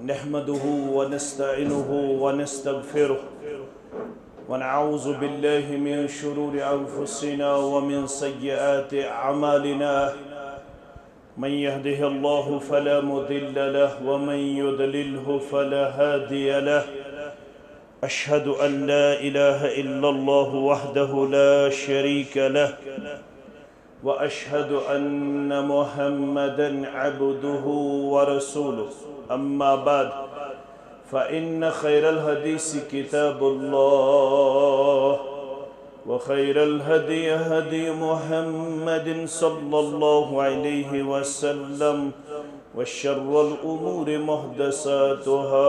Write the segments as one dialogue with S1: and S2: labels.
S1: नहमदुहु व नस्तईनुहु व नस्तगफिरुह व नऊज़ु बिल्लाहि मिन शुरूरि अंफुसिना व मिन सय्यिआति अमालिना मन यहदिहिल्लाहु फला मुदिल्ल लहु व मन युद्लिल्हु फला हादिय लहु अशहदु अन ला इलाहा इल्लल्लाहु वहदहु ला शरीका लहु व अशहदु अन्न मुहम्मदन अब्दुहु व रसूलुहु अम्मा बाद फ़इन्न खैरल हदीस किताबुल्लाह व खैरल हदी हदी मुहम्मदिन सल्लल्लाहु अलैहि वसल्लम व शर्रल उमूरि मुहदसातुहा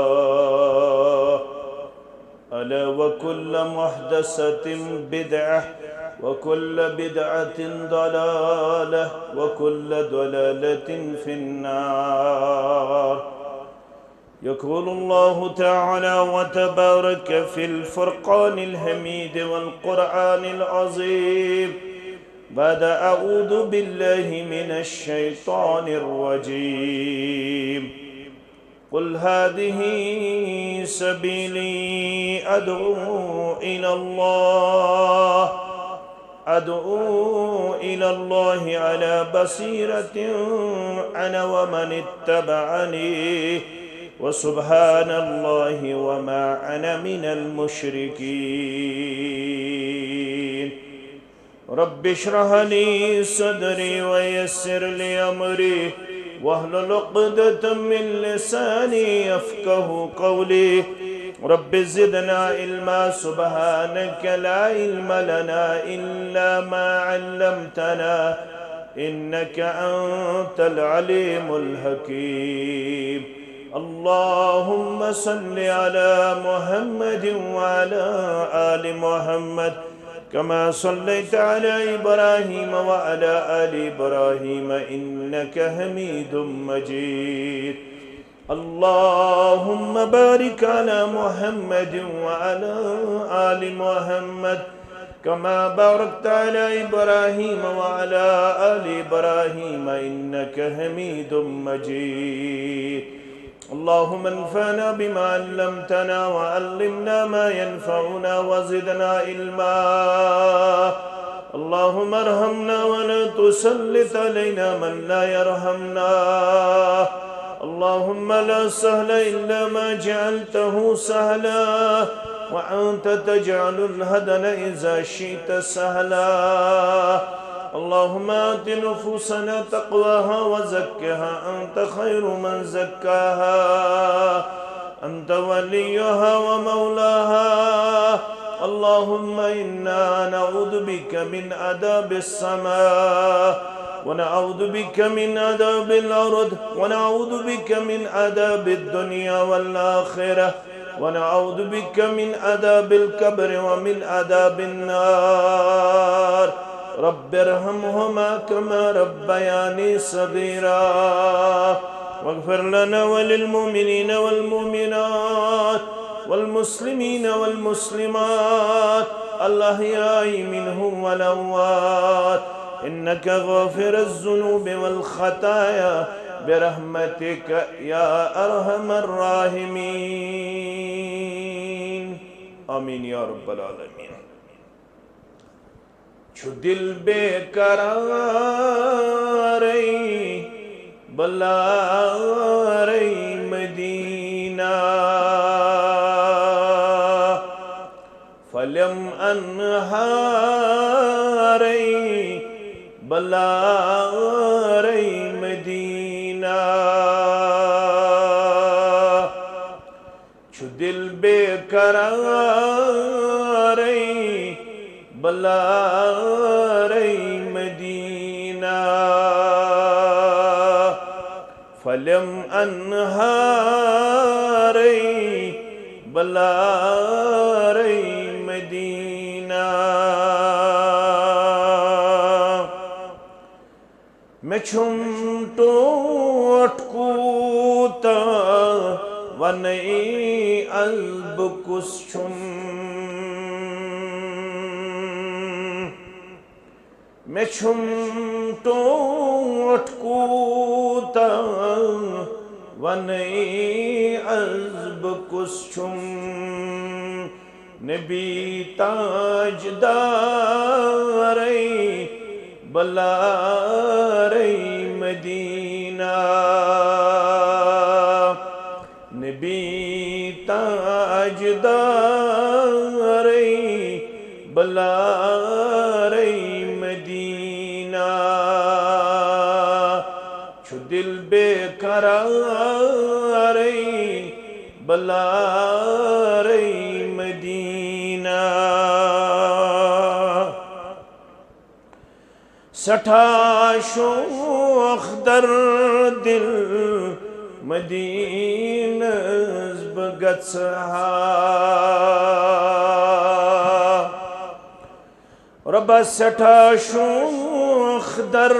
S1: अला व कुल्ल मुहदसतिन बिदअह व कुल्ल बिदअतिन दलालह व कुल्ल दलालतिन फिन्नार। यक़ूलुल्लाहु तआला व तबारक फ़िल फ़ुरक़ानिल हमीद वल क़ुरआनिल अज़ीम बाद अऊज़ु बिल्लाहि मिनश शैतानिर रजीम। क़ुल हादिही सबीली अदऊ इलल्लाहि अला बसीरतिन अना व मन इत्तबअनी व सुब्हानल्लाहि व मा अना मिनल मुशरिकीन। रब्बि इश्रह ली सदरी व यस्सिर ली अमरी वहलुल उक़दतम मिन लिसानी यफ़क़हू क़ौली। रब्बि ज़िदना इल्मा सुब्हानक ला इल्म लना इल्ला मा अल्लमतना इन्नक अंतल अलीमुल हकीम। अल्लाहुम्मा सल्लि अला मुहम्मदिन व अला आलि मुहम्मद कमा सल्लैता अला इब्राहीम व अला आलि इब्राहीम इन्नक हमीदुम मजीद। अल्लाहुम्मा बारिक अला मुहम्मदिन व अला आलि मुहम्मद कमा बारकता अला इब्राहीम व अला आलि इब्राहीम इन्नक हमीदुम मजीद। अल्लाहुम्मा अन्फ़अना बिमा अल्लमतना व अल्लिमना मा यनफ़अुना व ज़िदना इल्मा। अल्लाहुम्मा अरहमना व ला तुसल्लित अलैना मन ला यरहमना। अल्लाहुम्मा ला सहला इल्ला मा जअलतहु सहला व अन्त तजअलुल हज़न इज़ा शि'त सहला। अल्लाहुम्मा आति नुफूसना तक़वाहा व ज़क्किहा अन्त खैरु मन ज़क्काहा अन्त वलियुहा व मौलाहा। अल्लाहुम्मा इन्ना नऊज़ु बिका मिन अज़ाबिस समा व नऊज़ु बिका मिन अज़ाबिल अर्द व नऊज़ु बिका मिन अज़ाबिद दुनिया वल आखिरह व नऊज़ु बिका मिन अज़ाबिल क़ब्र व मिन अज़ाबिन नार। रब्बिरहमहुमा कमा रब्बयानी सगीरा वग़फ़िर लना व लिलमुमिनीन वल मुमिनात वल मुस्लिमीन वल मुस्लिमात अल अहयाई मिनहुम वल अमवात इन्नका गाफ़िरुज़ ज़ुनूबि वल ख़ताया बिरहमतिक या अरहमर राहिमीन। आमीन या रब्बल आलमीन। छु दिल बेकरार बलार मदीना फलम अनहार बलार मदीना। छु दिल बेकरार बलार मदीना फलम अनहार बलार मदीना। मैं छुम तो अटकूता वनई अल्ब कुछ छुम मेछुम तो अटकूता वनई अज़ब कुछुम नबी ताजदारै बलारै मदीना नबी ताजदारै बलारै मदीना छु दिल बेकरारै बलारै मदीना सठा शोख दर दिल मदीनस बगत्सहा रब सठा शोख दर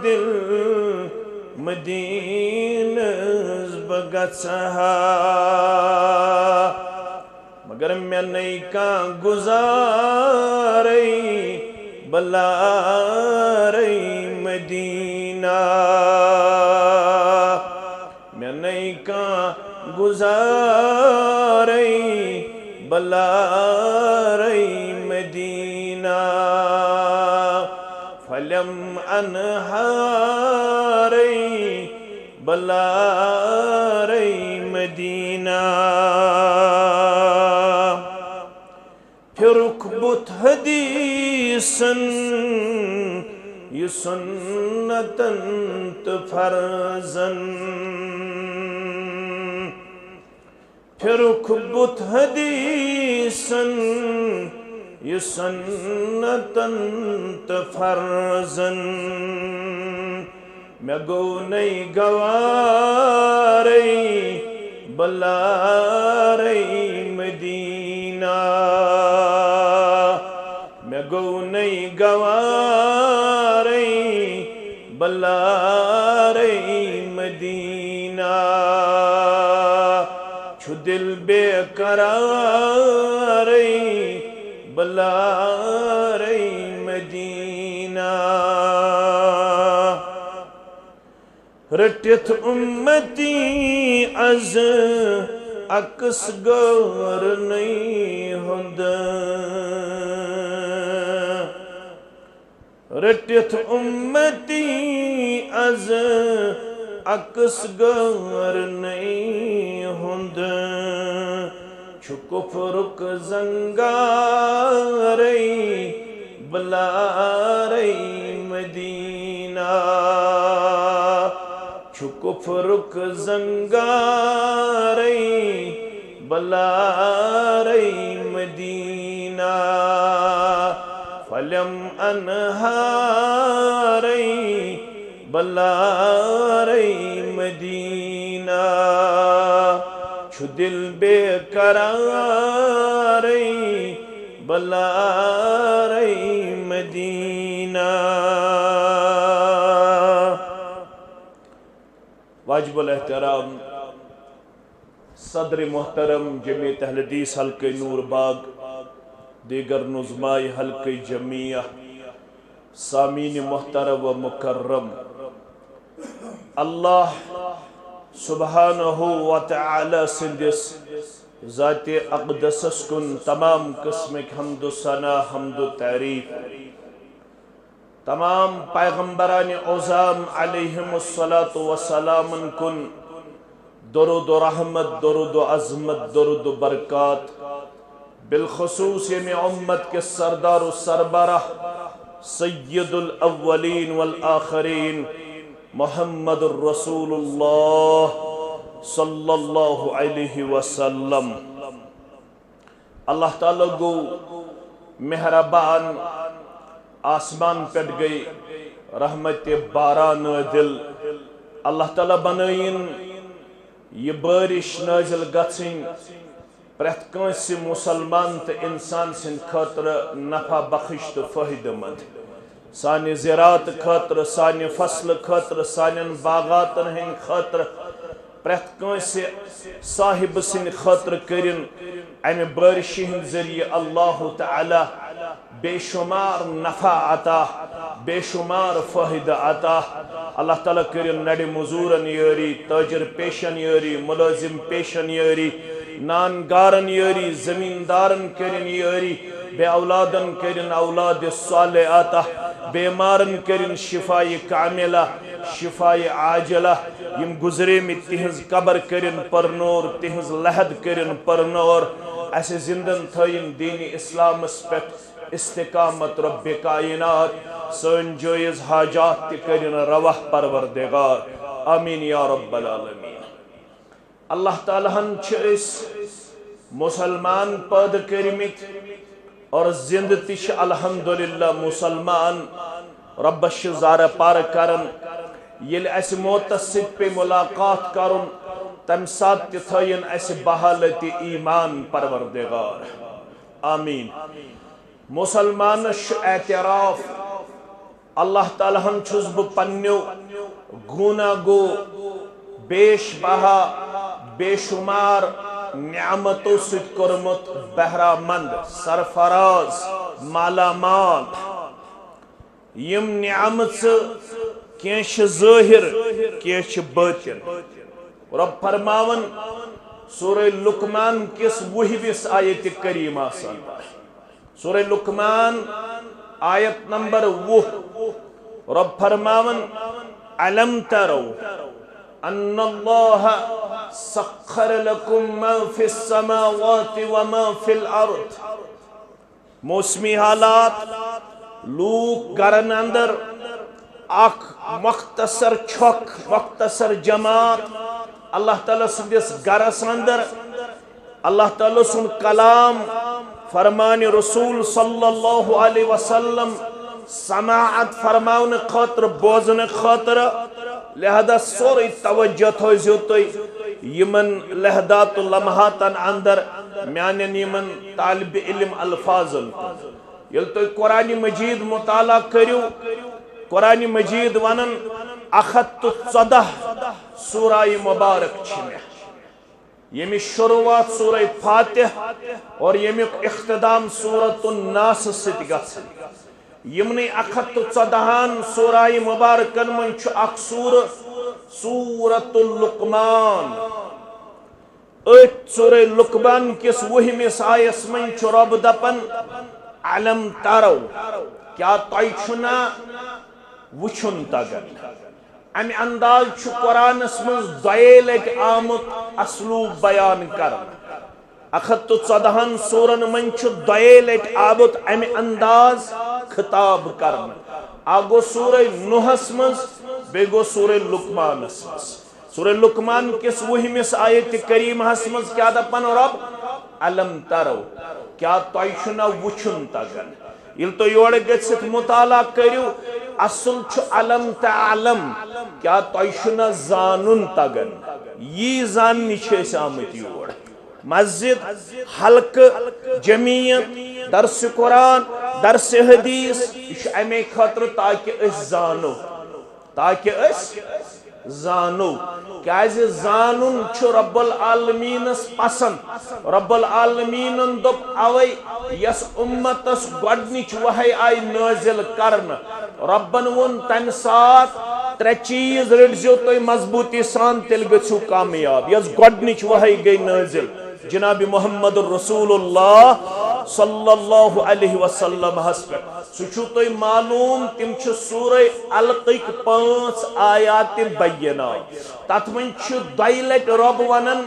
S1: दिल मदीनस बगत्सहा मगर मैं नहीं का गुजारै बलारै मदीना मैं नहीं का गुजारै बलारै मदीना फलम अनहारै बलारै मदीना फिर बुत हदीसन ये सुन्नतन तो फर्जन फिर बुत हदीसन ये सुन्नतन तो फर्जन मैं गो नहीं गवारै बलारै मदीना मैं गो नहीं गवारै बलारै मदीना छु दिल बेकरारै बलारै मदीना रटित उम्मती अज अक्स गौर नहीं हुंद रटित उम्मती अज अक्स गौर नहीं हुंद छु कुफ्रुक ज़ंगारै बलारै मदीना छु कुफ्रुक ज़ंगारै बलारै मदीना फलम अनहारै बलारै मदीना छु दिल बेकरारै बलारै मदीना वाजिबुल एहतराम सदर मोहतरम जमीयत अहले हदीस हल्के नूरबाग दीगर नुज़माए हल्के जमिया सामीन मोहतरम व मुकर्रम अल्लाह सुब्हानहु व तआला सिंदिस ज़ाते अक़दसस कुन तमाम किस्म हम्दु सना हम्दु तारीफ तमाम पैगम्बरान औज़ाम अलैहिमुस्सलातु वस्सलामुन कुन दरुद रहमत दरुद अज़मत दरुद बरक़ात बिलखुसूस में उम्मत के सरदार सरबराह सय्यदुल अव्वलीन वल आखिरीन मुहम्मदुर रसूलुल्लाह सल्लल्लाहु अलैहि वसल्लम। अल्लाह ताला गो मेहरबान आसमान पे गई रहमत बारान नाजिल अल्लाह ताला बनयन ये बारिश नाजिल गथिन प्रत कंसे मुसलमान तो इंसान सिंद खतर नफा बख्श तो फायदेमंद सानि ज़रात खतर सानि फसल खतर सानिन बागातन हंद खतर प्रत कंसे साहिब सिंद खतर करिन अमे बारिश हंद जरिए अल्लाह तआला बेशुमार नफा अता बेशुमार फायदा अता अल्लाह ताला करिन नडि मजूरन यारी ताजर पेशन यारी मुलाजिम पेशन यारी नानगारन यारी जमींदारन करिन यारी बे औलादन करिन औलाद साले आता बेमारन करिन शिफाए कामिला शिफाए आजला यम गुजरे में तिहज कबर करिन परनोर तिहज लहद करिन परनोर ऐसे जिंदन थयन दीन इस्लाम पे इस्तिकामत रब्बे कायनात सन जायज हाजात करिन रवाह परवरदिगार आमीन या रब्बल आलमीन। अल्लाह ताला हन मुसलमान पैदा करमित और जिंद तिश अल्हम्दुलिल्लाह मुसलमान रब्बश ज़ारा पार करन येल अस मौतस पे मुलाकात करुन तम सात थयन अस बहालत ईमान परवरदिगार आमीन। मुसलमान एतराफ अल्लाह ताला हन छुस बह पन्नो गुना गो बेश बहा बेशुमार नियामतों से कर्मत बहरामंद सरफराज मालामाल यम नियामत केश ज़ाहिर केश बातिन रब फरमावन सूरह लुकमान किस वहबिस आयत करीमा सूरह लुकमान आयत नंबर 20 रब फरमावन अलम तरो अन्नल्लाह सख्खर लकुम मा फिस समावाति व मा फिल अर्द। मौसमी हालात लूक गरन अंदर अख मख्तसर छक मख्तसर जमात अल्लाह ताला सुंदिस गरस अंदर अल्लाह ताला सुन कलाम फरमान रसूल सल्लल्लाहु अलैहि वसल्लम समाअत फरमावन खातर बोजन खातर लिहाजा सोरे तवज्जो थो यमन लहदात लम्हातन अंदर म्यान यमन तालिब इल्म अल्फाजन यल तो कुरान मजीद मुताला करियो कुरान मजीद वनन 14 सूरा मुबारक छिमे यमि शुरुआत सूरह फातिह और यमि इख्तिताम सूरतुन नास सित गछन यमने 14 सूरा मुबारकन मन छु अख सूरतुल लुकमान सूरह लुकमान किस वहमिस आयस मन छु रब दपन अलम तरो क्या तय छुना वुछुन तगन अमि अंदाज छु कुरानस मज दये लट आमुत असलूब बयान कर 14 सूरन मन छु दये लट आमुत अमि अंदाज खिताब कर आगो सूरह नूहस मज बे गो सूरह लुकमानस मज सूरह लुकमान किस वहमिस आयत करीमहस मज क्या दपन रब अलम तरो क्या तय छुना वुछुन तगन इल तो योड़ गछित मुताला करियो असल छु अलम तअलम क्या तय छुना जानुन तगन यी जाननि छ आमत योड़ मस्जिद हल्क जमीयत दर्स कुरान दर्स हदीस अमे खतर ताकि अस जानो क्या जानुन छु रब्बुल आलमीनस पसंद रब्बुल आलमीनन दोप अवै यस उम्मतस गोडनिच वहै आय नाजिल करन रब्बन वोन तम सात 3 चीज रटजो तो मजबूती सान तेल गछु कामयाब यस गोडनिच वहै गई नाजिल जनाब मोहम्मद रसूलुल्लाह सल्लल्लाहु अलैहि वसल्लम हस्ब सुछु तो मालूम तिम छु सूरह अलक़ 5 आयात बय्यना तत मन छु दयलट रब वनन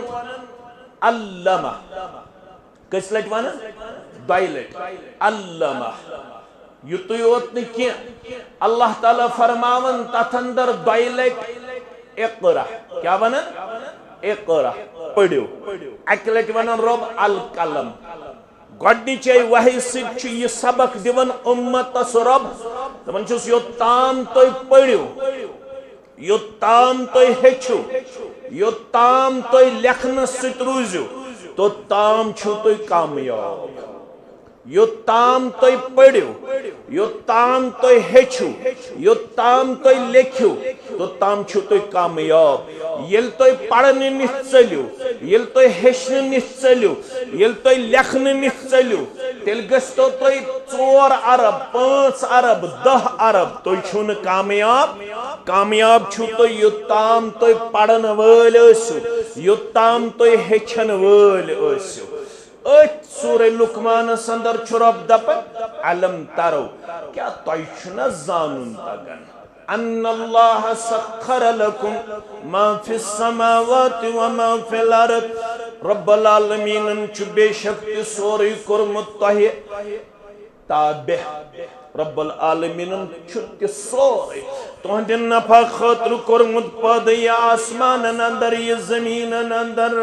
S1: अल्लमा कसलट वनन दयलट अल्लमा युतु योत न कि अल्लाह ताला फरमावन तत अंदर दयलट इक़रा क्या वनन इक़रा पढ़ियो अकलट वनन रब अल कलम गोडनिचे वही सित यह सबक दिवन उम्मतस रब तमन छुस योताम तोय पढ़ियो योताम तोय हेचु योताम तोय लेखन सित रूजु तो ताम छु तोय कामयाब योत्ताम तुई पढ़ियो, योत्ताम तुई हेचु, योत्ताम तुई लेखियो, तोत्ताम छु तुई कामयाब। येल तुई पढ़ने निस चलियो, येल तुई हेचने निस चलियो, येल तुई लेखने निस चलियो, तेल गस्तो तुई 4 अरब 5 अरब 10 अरब तुई छुन कामयाब। कामयाब छु तुई योत्ताम तुई पढ़न वल ओसु, योत्ताम तुई हेचन वल ओसु। सूरे लुकमान अंदर रब दपन अलम तरो, क्या तुम छुना जानून तगन अन्नल्लाह सख्खर लकुम मा फिस समावाति व मा फिल अर्द। रब्बुल आलमीन छु बेशक सोरे कोरमुत तोहे ताबे। रब्बुल आलमीन छु सोरे तुहंदे नफा खातिर कोरमुत पद ये आसमानन अंदर ये जमीनन अंदर।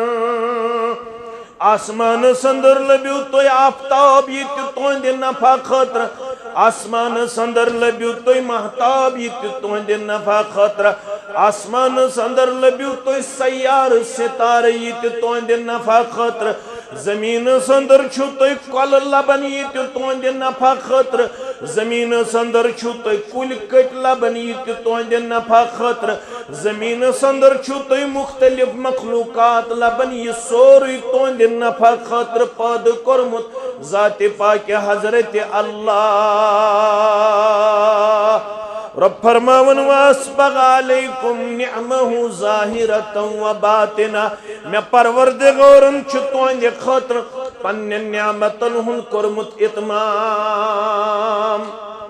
S1: आसमान संदर लब्यू तो आफ्ताब ये तुहंदे नफा खातिर, आसमान संदर लब्यू तो महताब ये तुहंदे नफा खातिर, आसमान संदर लब्यू तो सयार सितारे ये तुहंदे नफा खातिर, जमीन संदर छु तो कल लबन ये तुहंदे नफा खातिर, जमीन संदर छु तो कुल कट लबन ये तुहंदे नफा खातिर, जमीन संदर छु तो मुख्तलिफ मखलूकात लबन ये सोरी तुहंदे नफा खातिर पद कोरमुत ज़ाते पाक हजरत अल्लाह। रब फरमावन वास्बग अलैकुम निअमहु ज़ाहिरतन व बातिना। मैं परवरदिगारन छु तुहंदे खातिर पन्ने नियामतन हुंद कोरमुत इतमाम।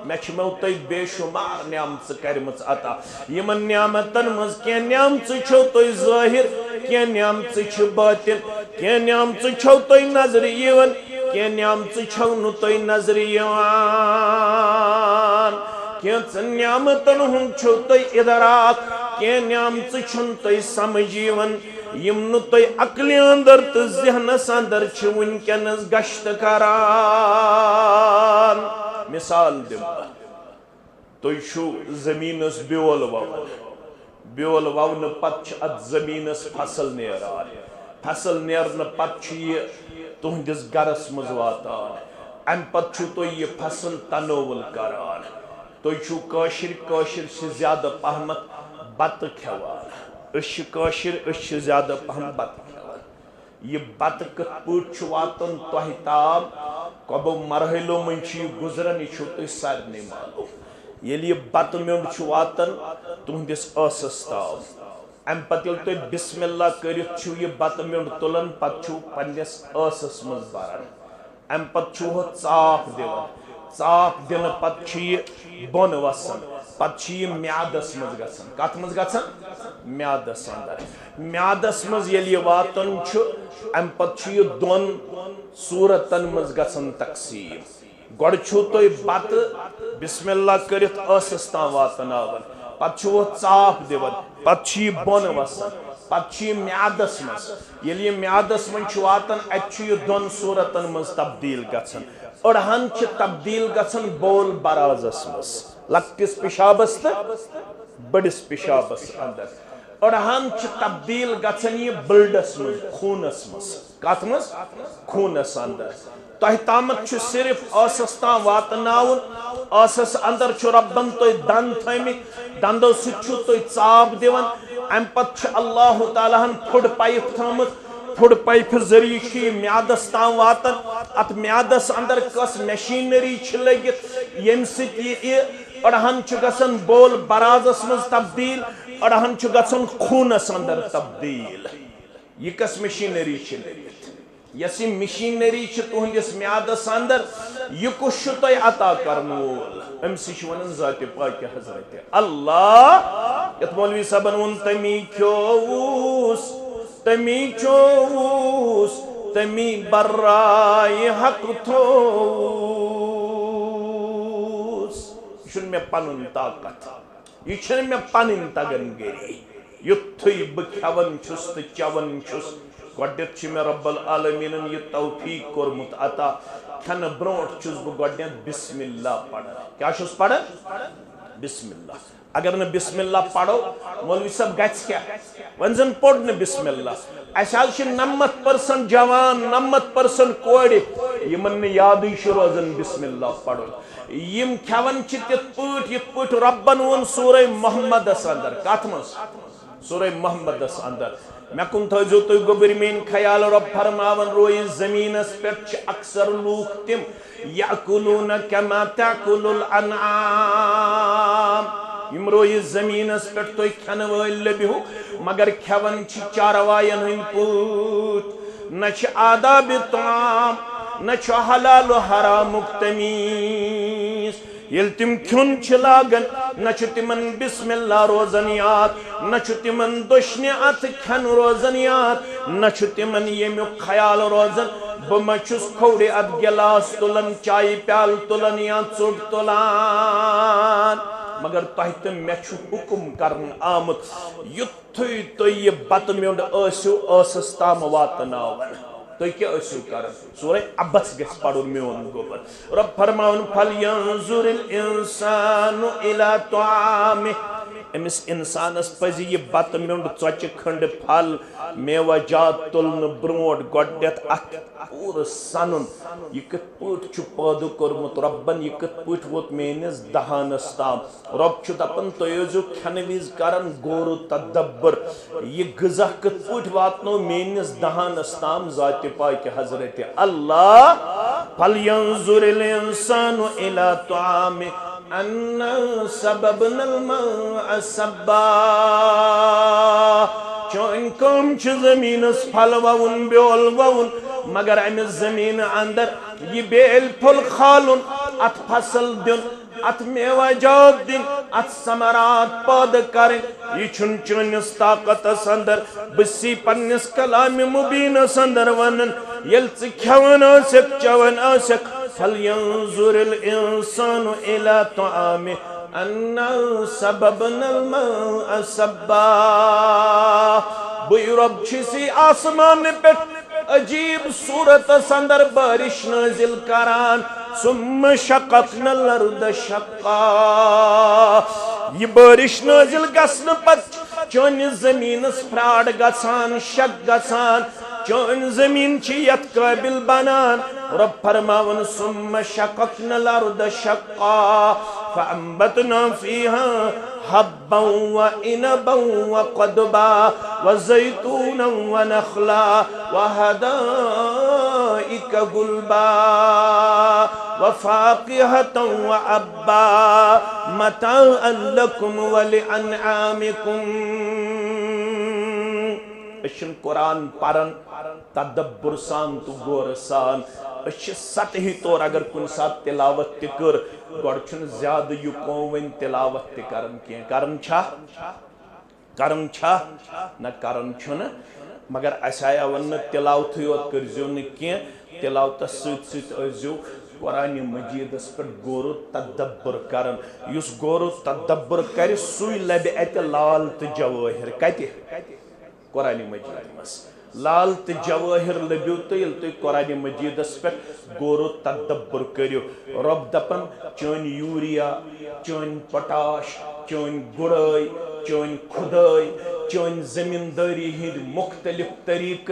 S1: मैं छुमो तुई बेशुमार नियामत करमच अता। यमन नियामतन मज के नियामत छो तुई ज़ाहिर, के नियामत छु बातिन, के नियामत छो तुई नजर यवन, के नियामत छो नु तुई नजर यवन। के नियामतन हुन छो तुई इदराक, के नियामत छुन तुई समझ यवन। यम नु तुई अक्ल अंदर तो ज़हनस अंदर छु वनकनस गश्त करान। मिसाल दिम तुई छु जमीनस ब्योल ववन, ब्योल ववन पत अत जमीनस फसल नेरान, फसल नेरन पत ये तुहंदिस गरस मज वातान। अम पत छु तुई ये फसल तनोवल करान। तुई छु काशिर, काशिर से ज्यादा पहमत बत खेवान। अश काशिर, अश ज्यादा पहम बत खेवान। ये बत कत पट छु वातन तोह ताम, कबो मरहलो मन गुजरन यह छु तुई सारने मालूम। येल ये बत म्योंड छु वातन तुहंदिस असस ताम, अम पत येल तुई बिस्मिल्लाह करित छु ये बत म्योंड तुलन पत छु पन्निस असस मज बरन। अम पत छु हो चाप दिवन, चाप दिन पत छु ये बोन वसन, पत छु ये म्यादस मज गसन। कत मज गसन? म्यादस अंदर। म्यादस मज येल ये वातन छु अम पत छु ये दोन सूरतन मज गसन तकसीम। गोड़ छु तुई बत बिस्मिल्लाह करित असस तां वातनावन, पत छु वो चाप दिवन, पत छु ये बोन वसन, पत छु ये म्यादस मज। येल ये म्यादस मज छु वातन अत छु ये दोन सूरतन मज तब्दील गसन। अड़हन छु तब्दील गसन बोल बराजस मज, लक्टिस पिशाबस तो बड़िस पिशाबस अंदर। अड़हन छु तब्दील गसन ये ब्लडस मज, खूनस मज। कत मज? खूनस अंदर। तह तामत छु सिर्फ असस तां वातनाउन, असस अंदर छु रब्बन तुई दंद थमित, दंदो सत छु तुई चाप दिवन। अम पत छु अल्लाह ताला हन फुड पाइप थमत, फुड पाइप जरिए छु म्यादस तां वातन। अत म्यादस अंदर कस मशीनरी छु लगित यम सत ये अड़हन छु गसन बोल बराजस मज तब्दील, अड़हन छु गसन खूनस अंदर तब्दील। ये कस मशीनरी छु लगित, यस मशीनरी छु तुहंदिस म्यादस अंदर, यह कुछ तुई अता करन वोल अमस वन ज़ाते पाक हजरत अल्लाह। यत मौलवी साहबन वोन तमी चोवूस, तमी चोवूस, तमी बर्राए हक थोवूस। यह मे पनुन ताकत, यह मे पन तगन गरी। युथुई बह खेवन छुस तो चवन छुस, गोडनेथ मे रब्बुल आलमीन यह तौफीक कोरमुत अता। खन ब्रोट छुस बह गोडनेथ बिस्मिल्लाह पढ़न। क्या छुस पढ़न? बिस्मिल्लाह। अगर न बिस्मिल्लाह पढ़ो मौलवी साहब गछ क्या वन जन पढ़ न बिस्मिल्लाह अस 90% जवान 90% कोड़ यमन याद रोजन बिस्मिल्लाह पढ़ो यम खेवन तित पट रब्बन वोन सूरह मोहम्मद अंदर कथ मज सूरह मोहम्मद अंदर मे कुन थो तुम गोबर मेन ख्याल रब फरमावन रोय जमीनस पे अक्सर लूख तिम याकुलून कमा ताकुलुल अनआम यम रोय जमीनस पे तुम खन वल लबिहु मगर खेवन चारवायन हंद पट न आदाब ताम न हलाल हरामुक तमीज ये तिम खुन लागन न तिमन बिस्मिल्लाह रोजन याद न तिमन दुश्न अत खन रोजन याद न तिमन यमुक ख्याल रोजन बह छुस खोड़े अत गिलास तुलन चाय प्याल तुलन या चोट तुलान मगर तह तो मे हुकुम कर आमुत युथु तुम यह बत म्योंड ऐसस ताम वातनावन तुम क्या कर सूरह अब्बस गस पढ़ुन मोन गोबर रब फरमाउन फलयंजुरिल इंसानु इला तुआमि अमिस इंसानस पज यह बत म्योंड चोच खंड फल मेवा जात तुलन ब्रोट गोडेथ अत पूर सनुन यह कत पट पैदा कोरमुत रब्बन यह कत पट वोत मेनिस दहानस ताम रब छु दपन तुजु खन विज करन गोरु तदब्बर यह गजा कत पट वातनो मेनिस दहानस ताम जात पाक हजरत अल्लाह फलयंजुरिल इंसानु इला तुआमि अन्ना सबबनल माअ सब्बा चोन कम जमीनस फल ववुन ब्योल ववुन मगर अमिस जमीन अंदर यह बेल फुल खालुन अत फसल दिन अत मेवा जात दिन अत समरात पैदा कर यह चुनिस ताकत अंदर बसी पन्निस कलाम मुबीन अंदर वन ये खेवन चवन फलयंजुरिल इंसानु इला तुआमि अन्ना सबबनल माअ सब्बा बुय रब छिसी आसमान पे अजीब सूरत अंदर बारिश नाजिल करान सुम्मा शक़क़नल अर्द शक़्क़ा यह बारिश नाजिल गसन पत चोनिस जमीनस फ्राड गसान शक गसान चोन जमीन यत काबिल बनान रब फरमावन सुम्मा शक़क़नल अर्द शक़्क़ा फअंबतना फीहा हब्बन व इनबन व क़दबा व ज़ैतूनन व नख़ला व हदाइक गुलबा व फ़ाकिहतन व अब्बा मताअन लकुम व लिअनआमिकुम कुरान परन तदब्बुर सान तो गौर सान सतही तौर अगर कुन सात तिलावत कर गोड़ ज्यादा युको वन तिलावत करन छा न करन मगर असाया वन तिलावत योत करजो न क्या तिलावत सो कुरान मजीदस पे गौर तदब्बुर करन युस गौर तदब्बुर कर सुई लबे अत लाल तो जवाहिर कत कुरान मजीद मस लाल तो जवाहिर लब्यू तो ये तुम कुरान मजीदस पे गौर तदब्बुर करो रब दपन चोन यूरिया चोन पोटाश चोन गुड़ाई चोन खुदाई चोन जमींदारी हिंद मुख्तलिफ तरीक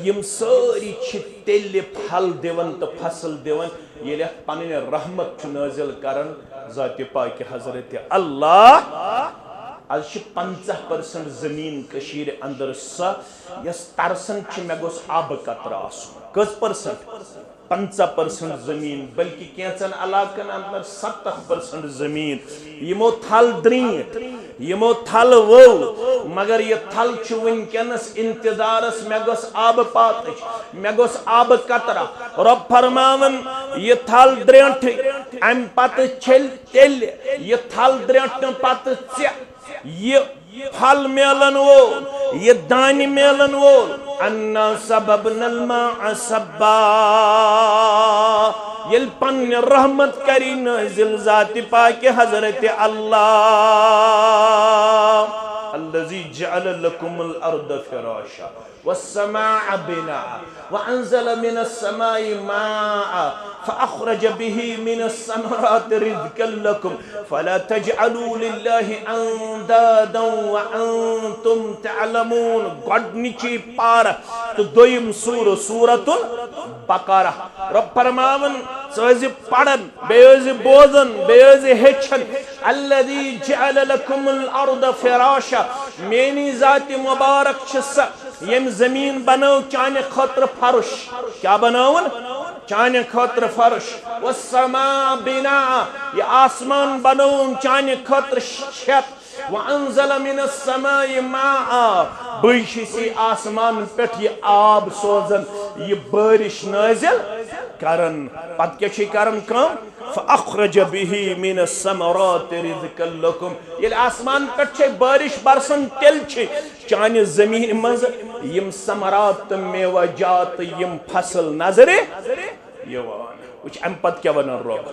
S1: यम सारी तेल फल दिवन तो फसल दिवन ये पन रहमत नाजिल करन जात पाक हजरत अल्लाह आज 50% जमीन कशीर अंदर यस तरसन मे गोस आब कतर कस परसेंट 50% जमीन बल्कि कैंचन इलाकन अंदर 70% जमीन यमो थल द्रीट यमो थल वो मगर ये थल वनकस इंतजारस मे गोस आब पात मे गोस आब कतरा रब फरमावन ये थल द्रेंठ अम पत छल तेल ये थल द्रेंठ पत ये फल मेलन वो ये दान मेलन वो अन्ना सबबनल माअ सब्बा ये पन रहमत करी नाजिल जात पाक हजरत अल्लाह الذي جعل لكم الأرض فراشا والسماء بناء وأنزل من السماء ماء فأخرج به من الثمرات رزقا لكم فلا تجعلوا لله أندادا وأنتم تعلمون. گۄڈنِچی پارٕ تہٕ دوٚیِم سورة البقرة. رب فرماون ژٕ ٲسۍ پران بیٚیہِ ٲسۍ بوزان بیٚیہِ ٲسۍ ہیٚچھان. الذي جعل لكم الأرض فراشا میٛٲنی ذاتِ مُبارک چھِ سۄ ییٚمۍ زٔمیٖن بنٲو چانہِ خٲطرٕ فرش. کیٛاہ بنٲوٕن؟ چانہِ خٲطرٕ فرش. والسماء بناء یہِ آسمان بنٲوُن چانہِ خٲطرٕ چھت. وانزل من السماء ماء بٕے چھُس یہِ آسمان پٮ۪ٹھ یہِ آب سوزان یہِ بٲرِش نٲزِل کران. پتہٕ کیٛاہ چھِ کران کٲم؟ فأخرج به من الثمرات رزقا لكم. ییٚلہِ آسمان پٮ۪ٹھ چھِ بٲرِش برسان تیٚلہِ چھِ چانہِ زٔمیٖنہِ منٛز یِم ثمرات تہٕ میوٕ جات تہٕ یِم فصل نظرِ یِوان. وٕچھ اَمہِ پتہٕ کیٛاہ وَنان رۄب؟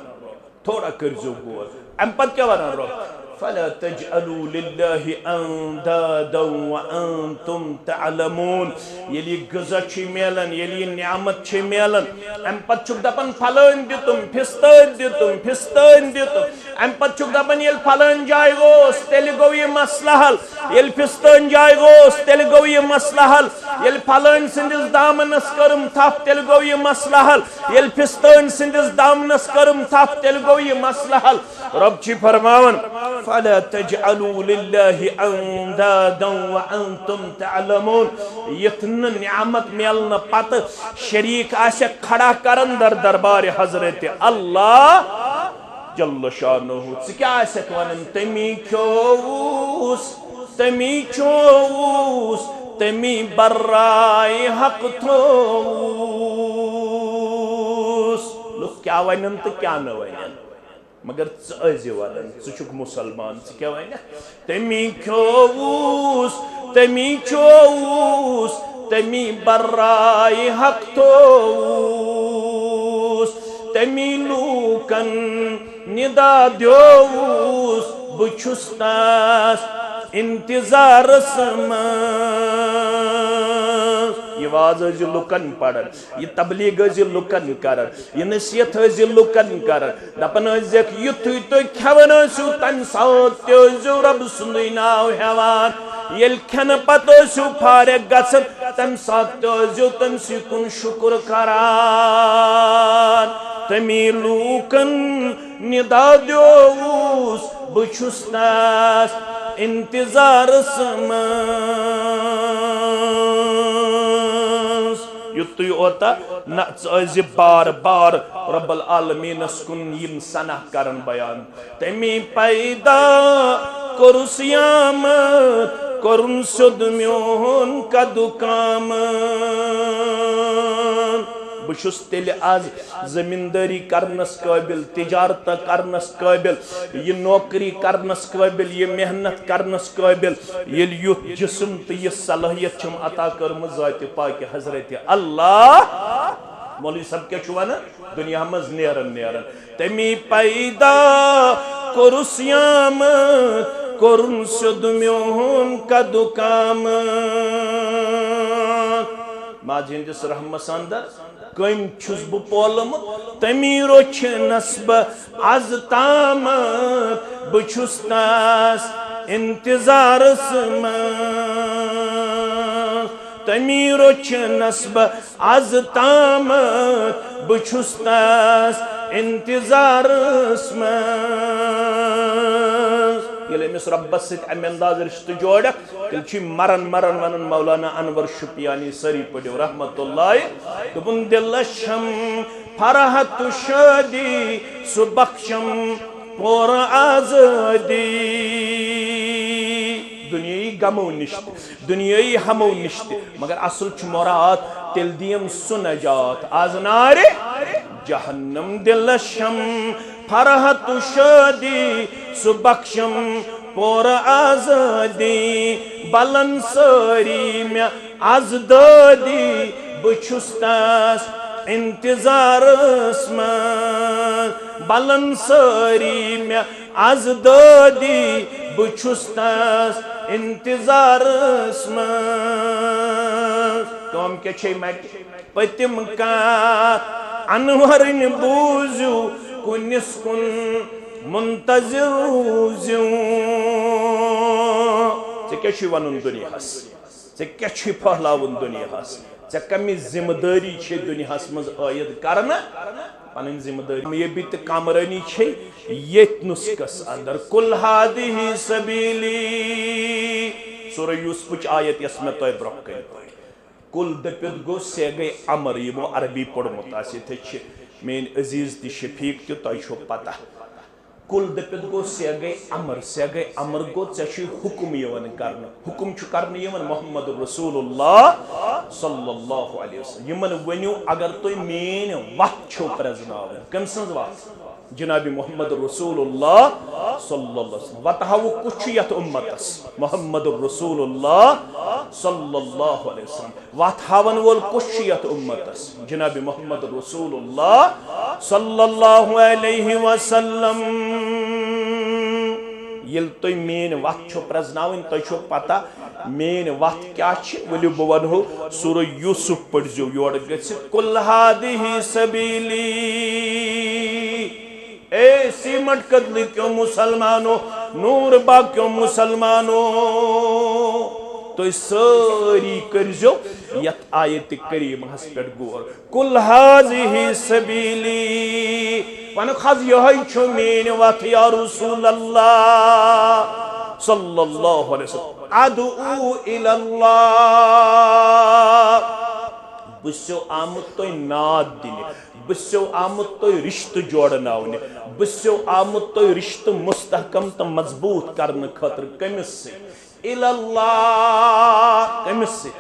S1: تھوڑا کٔرۍزیو غور. اَمہِ پتہٕ کیٛاہ وَنان رۄب؟ فلا تجعلوا لله اندادا وانتم تعلمون. ییٚلہِ یہِ غذا چھُ میلان ییٚلہِ یہِ نعمت چھِ میلان اَمہِ پتہٕ چھُکھ دپان پھلٲنۍ دِتُم فِستٲنۍ دِتُم فِستٲنۍ دِتُم. اَمہِ پتہٕ چھُکھ دپان ییٚلہِ پھلٲنۍ جایہِ گوس تیٚلہِ گوٚو یہِ مسلہٕ حل. ییٚلہِ فِستٲنۍ جایہِ گوس تیٚلہِ گوٚو یہِ مسلہٕ حل. ییٚلہِ پھلٲنۍ سٕنٛدِس دامنس کٔرٕم تھپھ تیٚلہِ گوٚو یہِ مسلہٕ حل. ییٚلہِ فِستٲنۍ سٕنٛدِس دامنس کٔرٕم تھپھ تیٚلہِ گوٚو یہِ مسلہٕ حل. رب چھِ فرماوان فلا تجعلوا لله اندادا وانتم تعلمون. یِتھ نہٕ نعمت میلنہٕ پتہٕ شریٖک آسٮ۪کھ کھڑا کران در دربارِ حضرت اللہ جل شانہ. ژٕ کیٛاہ آسٮ۪کھ ونان؟ تمی کھیووُس تمی چووُس تمی برائے حق تھووُس. لُکھ کیٛاہ ونن تہٕ کیٛاہ نہٕ ونن مگر ژٕ ٲسۍ ونان. ژٕ چھُکھ مُسلمان. ژٕ کیٛاہ ونکھ؟ تمی کھیووُس تمی چووُس تمی برائے حق تھووُس تمی لوٗکن نِدا دیووُس بہٕ چھُس تس انتظارس منٛز. یہِ واز ٲسۍ لُکن پران یہِ تبلیغ ٲسۍ لُکن کران یہِ نصیحت ٲسۍ لُکن کران. دپان ٲسِکھ یُتھُے تُہۍ کھٮ۪وان ٲسِو تمہِ ساتہٕ تہِ ٲسۍزیو رۄب سُنٛدُے ناو ہٮ۪وان. ییٚلہِ کھٮ۪نہٕ پتہٕ ٲسِو فارغ گژھان تمہِ ساتہٕ تہِ ٲسۍزیو تٔمۍ سٕے کُن شُکر کران. تمی لوٗکن نِدا دیووُس بہٕ چھُس تس انتظارس منٛز. یُتُے اوتاہ نہ ژٕ ٲسۍ بار بار رب العالمیٖنس کُن یِم صنح کران بیان. تمی پیدا کوٚرُس یامت کوٚرُن سیوٚد میون قدُ کامت. بہٕ چھُس تیٚلہِ آز زٔمیٖندٲری کرنس قٲبِل تجارت کرنس قٲبِل یہِ نوکری کرنس قٲبِل یہِ محنت کرنس قٲبِل ییٚلہِ یُتھ جسم تہٕ یہِ صلٲحیت چھُم عطا کٔرمٕژ ذاتِ پاکہِ حضرت اللہ. مولوی صٲب کیٛاہ چھُ ونان؟ دُنیا منٛز نیران نیران. تمی پیدا کوٚرُس یامت کوٚرُن سیوٚد میون قدُ کامت. ماجہِ ہٕنٛدِس رحمس انٛدر کٔمۍ چھُس بہٕ پولمُت تمی روچھنس بہٕ از تامت. بہٕ چھُس تس انتظارس منٛز. تمی روچھنس بہٕ از تامت بہٕ چھُس تس انتظارس منٛز. ییٚلہِ أمِس رۄبس سۭتۍ اَمہِ انداز رِشتہٕ جوڑکھ تیٚلہِ چھُ مرن مرن ونان مولانا انور شُپیانی سٲری پٔرِو رحمتہ اللہ. دوٚپُن دِلس چھم فرحت شٲدی سُہ بخشم پورٕ آزٲدی. دُنیٲیی غمو نِش تہِ دُنیٲیی ہمو نِش تہِ مگر اصل چھُ مُراد تیٚلہِ دِیم سُہ نجات آز نارِ جہنم. دِلس چھم فرحت شٲدی سُہ بخشم پورٕ آزٲدی. بلن سٲری مےٚ از دٲدی بہٕ چھُس تس انتظارس منٛز. بلن سٲری مےٚ از دٲدی बुछुस तस इंतजारस मज कम के छे मट पतिम का अनवरन बूजु कुनिस कुन मुंतजिर जू क्या वनुन दुनियास क्या फहलावन दुनियास कमी जिम्मेदारी दुनियास मज आयद करना पन जिम्मेदारी ये भी तो कामरानी ये नुस्खस अंदर कुल हादिही सबीली सूरह यूसुफ आयत यस में तोय ब्रोह कर कुल दपित गो से गई अमर यमो अरबी पढ़मुत मेन अजीज ति शफीक तो तोय छो पता कुल दपित गो से गई अमर गो ऐ हुकुम कर हुकुम कर मोहम्मद रसूलुल्लाह सल्लल्लाहु अलैहि वसल्लम यमन वनियो अगर तुम मेन वत छो प्रजनाव कम सज वत जनाबी मोहम्मद रसूलुल्लाह सल्लल्लाहु अलैहि वसल्लम वत हाउ कुछ यत उम्मतस मोहम्मद रसूलुल्लाह सल्लल्लाहु अलैहि वसल्लम वत हावन वोल कुछ यत उम्मतस जनाबी मोहम्मद रसूलुल्लाह सल्लल्लाहु अलैहि वसल्लम यिल तुम मेन वत छो प्रजनावन तुम छो पता मेन वत क्या वलियो बह वनो सूरह यूसुफ पढ़ो योर कुल हादिही सबीली ए सीमट कदली क्यों मुसलमानों नूर बाग क्यों मुसलमानों तो सारी करजो यत आयत करीम हस पे गौर कुल हाजिही सबीली वन खज यही छो मेन वत या रसूल अल्लाह सल्लल्लाहु अलैहि वसल्लम अदू इलल्लाह बसो आमुत तो नाद दिने बसो आमुत तो रिश्त जोड़नावने बसो आमुत तो रिश्त मुस्तहकम तो मजबूत करने खातिर कमिस से इलल्लाह कमिस से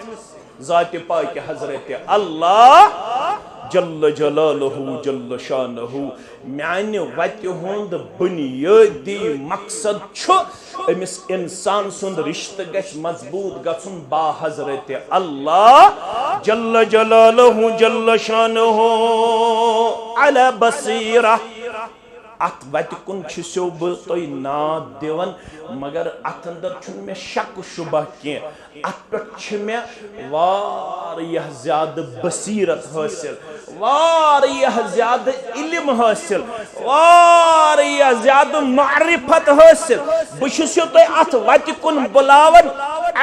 S1: ज़ाते पाक हज़रत अल्लाह जल्ल जलालहू जल्ल शानहू म्याने वत्य हुंद बुनियादी मकसद छु अमिस इंसान सुंद रिश्त गछ मजबूत गछुन बा हज़रत अल्लाह जल्ल जलालहू जल्ल शानहू अला बसीरा अत वत कुन छो बह तुम नाद दिवन मगर अत अंदर मे शक शुबह कह अत पे मे वारियाह ज्यादा बसीरत हासिल वारियाह ज्यादा इल्म हासिल वारियाह ज्यादा मारिफत हासिल बस अत वत कुन बुलावन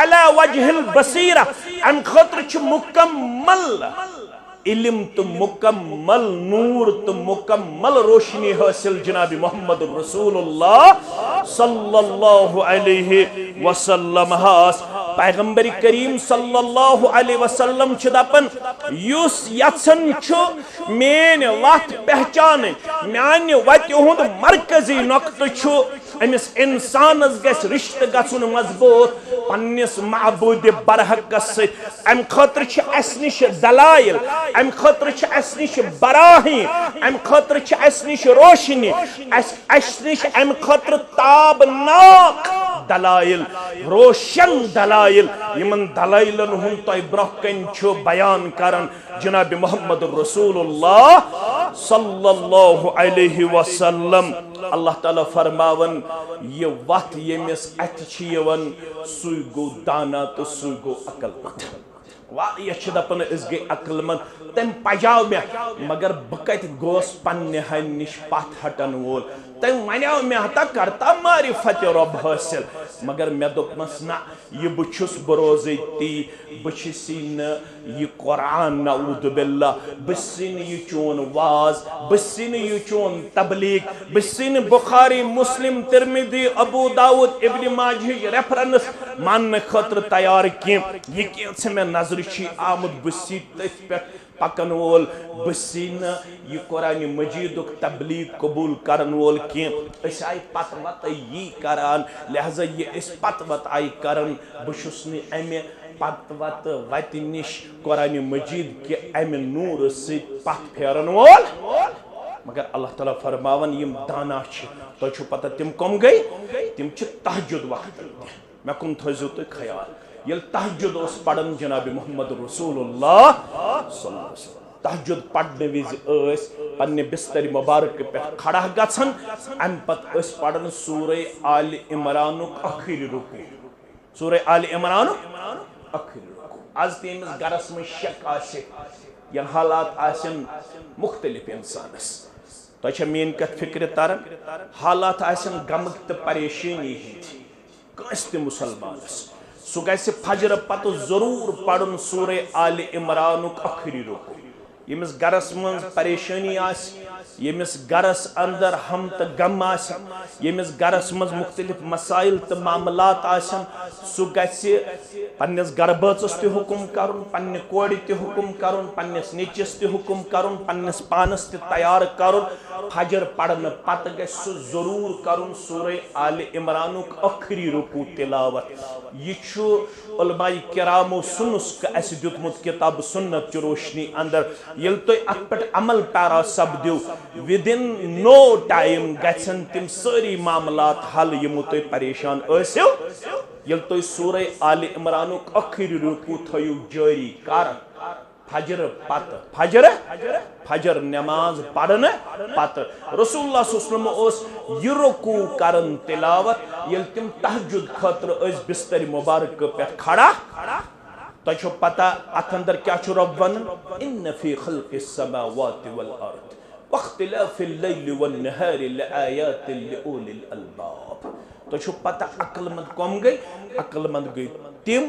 S1: अला वजहिल बसीरा अम खतर मुकम्मल इल्म तो मुकम्मल नूर तो मुकम्मल रोशनी हासिल जनाबी मोहम्मद रसूलुल्लाह सल्लल्लाहु अलैहि वसल्लम हास पैगंबर करीम सल्लल्लाहु अलैहि वसल्लम छ दपन युस यसन छ मेन वत पहचान म्यान वत हुंद मरकजी नक्त छ अमिस इंसानस गस रिश्त गछुन मजबूत पन्निस माबूद बरहकस से अम खतर छ अस निश दलाइल अम खतर छ अस निश बराही अम खतर छ अस निश रोशनी अस निश अम खतर ताबनाक दलाइल रोशन दलाइल यमन दलाइलन हुन तय ब्रहकन छो बयान करन जनाब मोहम्मद रसूलुल्लाह सल्लल्लाहु अलैहि वसल्लम अल्लाह ताला फरमावन ये वत यमिस अत यवन सुई गो दाना तो सुई गो अकलमंद वारिया छ दपन इस गई अकलमंद तम पजाव मे मगर बकत गोस पन्ने हन निश पथ हटन वोल तम वनाव मे हता करता मारिफत रब हासिल मगर मे दोपमस ना ये बुछुस बरोजती बछिसिन ये कुरान नऊद बिल्ला बसिन ये चोन वाज बसिन ये चोन तबलीग बसिन बुखारी मुस्लिम तिरमिजी अबू दाऊद इब्न माजह रेफरेंस मान खतर तैयार कि ये से मे नजर छी आमद बसी तथ पे पकन वोल बसिन ये कुरान मजीद तबलीग कबूल करन वोल कि आई पत वत यी करान लिहाजा ये पत वत आई करन बहुस अमे पत वत वत निश कुरान मजीद कि अमे नूर से पत फेरन वोल मगर अल्लाह ताला फरमावन यम दाना तो पता तिम कम गई तिम तहज्जुद वक्त मे कुन थो तुम ख्याल ये तहज्जुद पढ़न जनाब मोहम्मद रसूलुल्लाह सल्लल्लाहु अलैहि वसल्लम तहज्जुद पढ़ने विज पन्ने बिस्तर मुबारक पे खड़ा गछन अम पत पढ़न सूरे आल इमरान आखिरी रुकू सूरे आल इमरान आखिरी रुकू आज तेमिस गरस में शक आसे या हालात आसन मुख्तलिफ इंसानस तो मेन कत फिक्र तरन हालात आसन गमक तो परेशानी कस त मुसलमानस सह गि फजर पत जरूर पढ़न सूरे आल इमरान आखिरी रुकू यमिस गरस मं परेशानी यमिस गरस अंदर हम तो गम यमिस गरस मं मुख्तलिफ मसाइल तो मामलात सह गि पन्निस गरबाचस ते हुकुम करुन पन्ने कोड़ ते हुकुम करुन पन्निस नेचिस ते हुकुम करुन पन्निस पानस ते तैयार करुन फजर पढ़ने पत गि जरूर करुन सूरे आल इमरान आखिरी रुकू तिलावत यह उलमाए किरामो सुनुस अस दितमुत किताब सुन्नत की रोशनी अंदर ये तुम अत पे अमल पैरा सपदो विद इन नो टाइम गन तम सारी मामलात हल यमो तुम परेशान ये तुम सूरे आल इमरान आखिरी रुकू थो जारी कर फजर पत फजर नमाज पढ़ने पत रसूलुल्लाह सल्लल्लाहु अलैहि वसल्लम यह रुकू करन तिलावत ये तम तहज्जुद खतर बिस्तर मुबारक पे खड़ा तो पता अत अंदर क्या रब वन इन फी खल्क़िस समावाति वल अर्द वख्तिलाफिल लैलि वन नहारि लआयातिन लिउलिल अलबाब तो पता अक्लमंद कम गई अक्लमंद गई तिम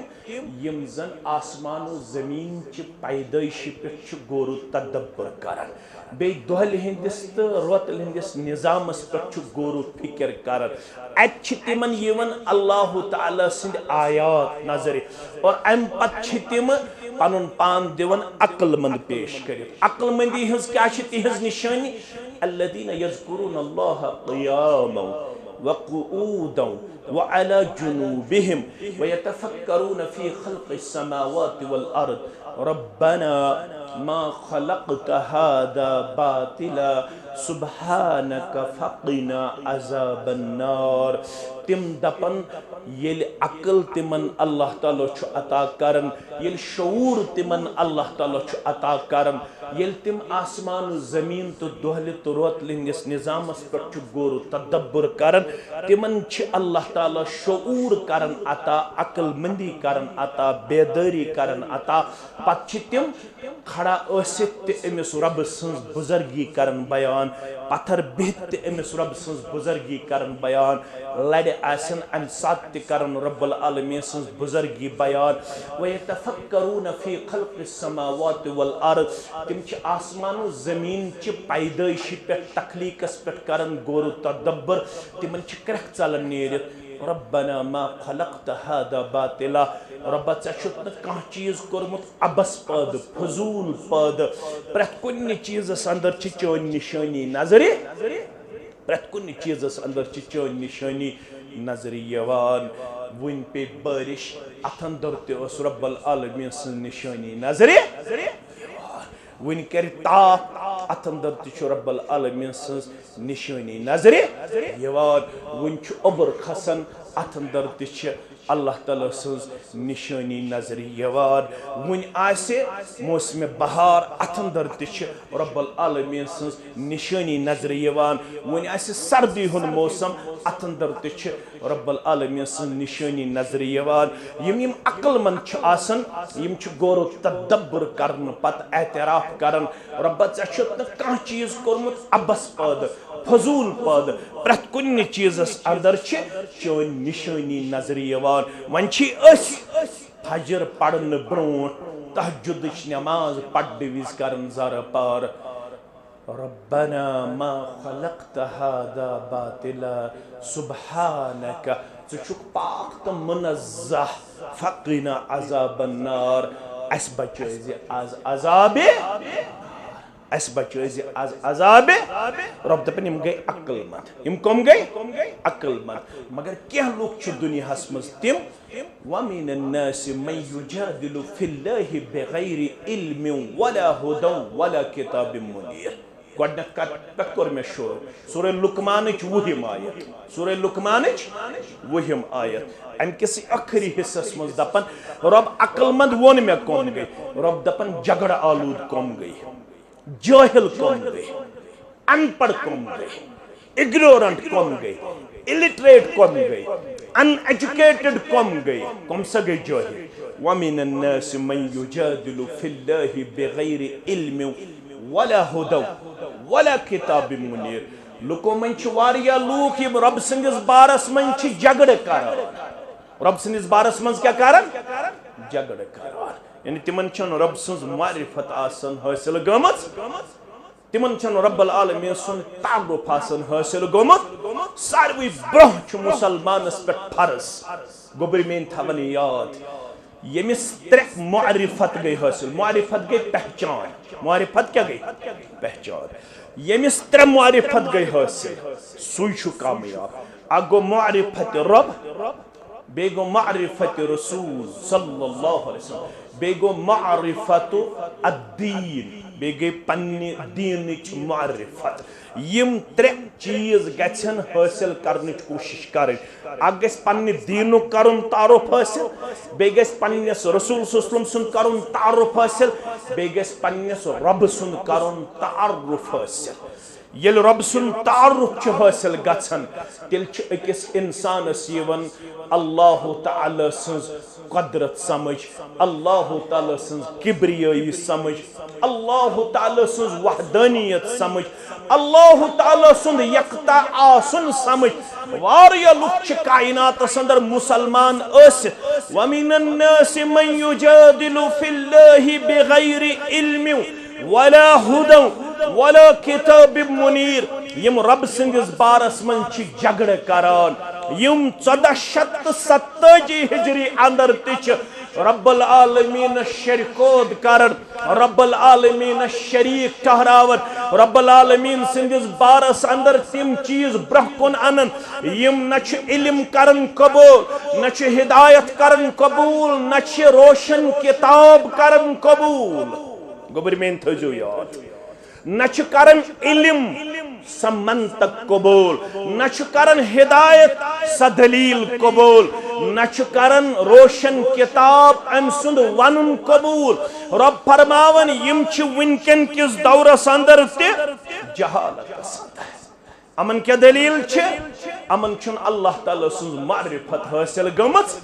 S1: यम जन आसमान जमीन च पैदाइश पे गोरु तदब्बर करन बे दोहल हिंदिस तो रोतल हिंदिस निजामस पे गोरु फिक्र करन अत तिमन यवन अल्लाह ताला सिंद आयात नजर और अम पत तिम पनुन पान दिवन अक्लमंद पेश कर अक्लमंदी हज क्या तिहज निशानी अल्लदीन यज़कुरून अल्लाह क़ियामन वक़ुऊदन वअला जुनूबिहिम वयतफक्करून फ़ी ख़ल्क़िस समावाति वल अर्द रब्बना मा ख़लक़्त हादा बातिला सुब्हानक फ़क़िना अज़ाबन्नार तिम दपन येल अकल तिमन अल्लाह ताला छु अता करन येल शऊर तिमन अल्लाह ताला छु अता करन येल तिम आसमान जमीन तो दोहल तो रोतलिंगिस निजामस पर छु गोरु तदब्बर करन तिमन छ अल्लाह ताला शऊर करन अता अकल मंदी करन अता बेदारी करन अता पत छ तिम खड़ा असित अमिस रब सन्स बुजुर्गी करन बयान पत्थर बिहत अमिस रब सन्स बुजुर्गी करन बयान लड़ आसन अम सात करन रब्बुल आलमीन सन्स बुजुर्गी बयान वयतफक्करून फी खल्क़िस समावाति वल अर्द तिम छ आसमान जमीन च पैदाइश पे तखलीकस पे करन गोरु तदब्बर तिमन छ क्रख चलन नेरित रब्बना मा खलक़्त हादा बातिला रब्बा ज़े कह चीज कोरमुत अबस पद फजूल पद प्रत कुन चीजस अंदर चोन निशानी नजरी प्रत कुन चीजस अंदर चोन निशानी नजरी यवान वन पे बारिश अत अंदर तस रब्बुल आलमीन सन्ज निशानी नजरी वन कर ताप अत अंदर त रब्बुल आलमीन सन्ज निशानी नजरी यवान वन अबर खसन अत अंदर त अल्लाह ताला सन्ज निशानी नजर यवान वन आसे मौसम बहार अत अंदर त रब्बुल आलमीन सन्ज निशानी नजर यवान वन आसे सर्दी हुन मौसम अत अंदर त रब्बुल आलमीन सन्ज निशानी नजर यवान यम अक्लमंद छ आसन यम छ गोरो तदब्बर करन पत एतराफ करन रब्बा ज़े कह चीज कोरमुत अबस पद फजूल पद प्रत कुन चीजस अंदर चोन निशानी नजर यवान वन फजर पढ़ने ब्रोट तहज्जुद नमाज पढ़ने विज करन जरा पार रब्बना मा खलक़्त हादा बातिला सुब्हानक ज़े पाक तो मुनज़्ज़ह फ़क़िना अज़ाबन्नार अस बचो आज अज़ाबे अस बचो आज अज़ाबे रब दपन यम गई अक्लमंद यम कम गई अक्लमंद मगर क्या लोग दुनिया मज तिम वमिन अन्नासि मन युजादिलु फिल्लाहि बिगैरि इल्मिन वला हुदन वला किताबिन मुनीर गोडनेथ कत कोर मे शुरू सूरह लुकमान वुहिम आयत सूरह लुकमान वुहिम आयत अम किस आखिरी हिस्सस मज दपन रब अक्लमंद वोन मे कौन गई रब दपन झगड़ आलूद कौम गई जाहिल कौम गई अनपढ़ कौम गई इग्नोरेंट कौम गई इलिटरेट कौम गई अनएजुकेटेड कौम गई कौम सा गई जाहिल वमिन अन्नास मन युजादिलु फिल्लाहि बिगैरि इल्म वला हुदा वला किताबिम मुनीर लुको मन वारिया लूक यम रब सिंदिस बारस मन झगड़ करान रब सिंदिस बारस मन क्या करान झगड़ करान यानी तिमन छन रब सिंज मारिफत आसन हासिल गमत तिमन छन रब्बुल आलमीन सुन तारुफ आसन हासिल गमत सारवी ब्रोह छु मुसलमानस पे फर्ज गोबरी मेन थवन याद यमिस त्रे मारिफत गई हासिल मारिफत गई पहचान मारिफत क्या गई पहचान यमिस त्रे मारिफत गई हासिल सुई छु कामयाब अगो मारिफत रब बेगो मारिफत रसूल सल्लल्लाहु अलैहि वसल्लम बेगो मारिफत अद्दीन बेगे पन्ने दीनच मारिफत यम त्रे चीज गछन हासिल करने कोशिश करें अग गस पन्ने दीनु करुन तारुफ हासिल बे गस पन्नेस रसूल सल्लल्लाहु अलैहि वसल्लम करुन तारुफ हासिल बे गस पन्नेस रब सुन करुन तारुफ हासिल येल रब सुन तारुफ छ हासिल गछन तिल छ अकिस इंसानस यवन अल्लाह ताला सज कुदरत समझ अल्लाह ताला सज किब्रियाई समझ अल्लाह ताला सज वहदानियत समझ अल्लाह ताला सुन यकता आसन समझ वारिया लुक छ कायनात अंदर मुसलमान अस वमिनन नास मन युजादिलु फिल्लाहि बिगैरि इल्म वला हुदा वला किताब मुनीर यम रब सिंदिस बारस मन झगड़ करान यम 1470 हिजरी अंदर तिच रब्बुल आलमीन शरीकोद करन रब्बुल आलमीन शरीक ठहरावन रब्बुल आलमीन सिंदिस बारस अंदर तिम चीज ब्रह कुन अनन यम नच इल्म करन कबूल नच हिदायत करन कबूल नच रोशन किताब करन कबूल गोबर में थजो याद नच करन इल्म समंतक कबूल नच करन हिदायत सदलील कबूल नच करन रोशन किताब अम सुंद वनुन कबूल रब फरमावन यम छ विनकन किस दौरस अंदर ते जहालत अमन क्या दलील छ अमन छन अल्लाह ताला सुंद मारिफत हासिल गमत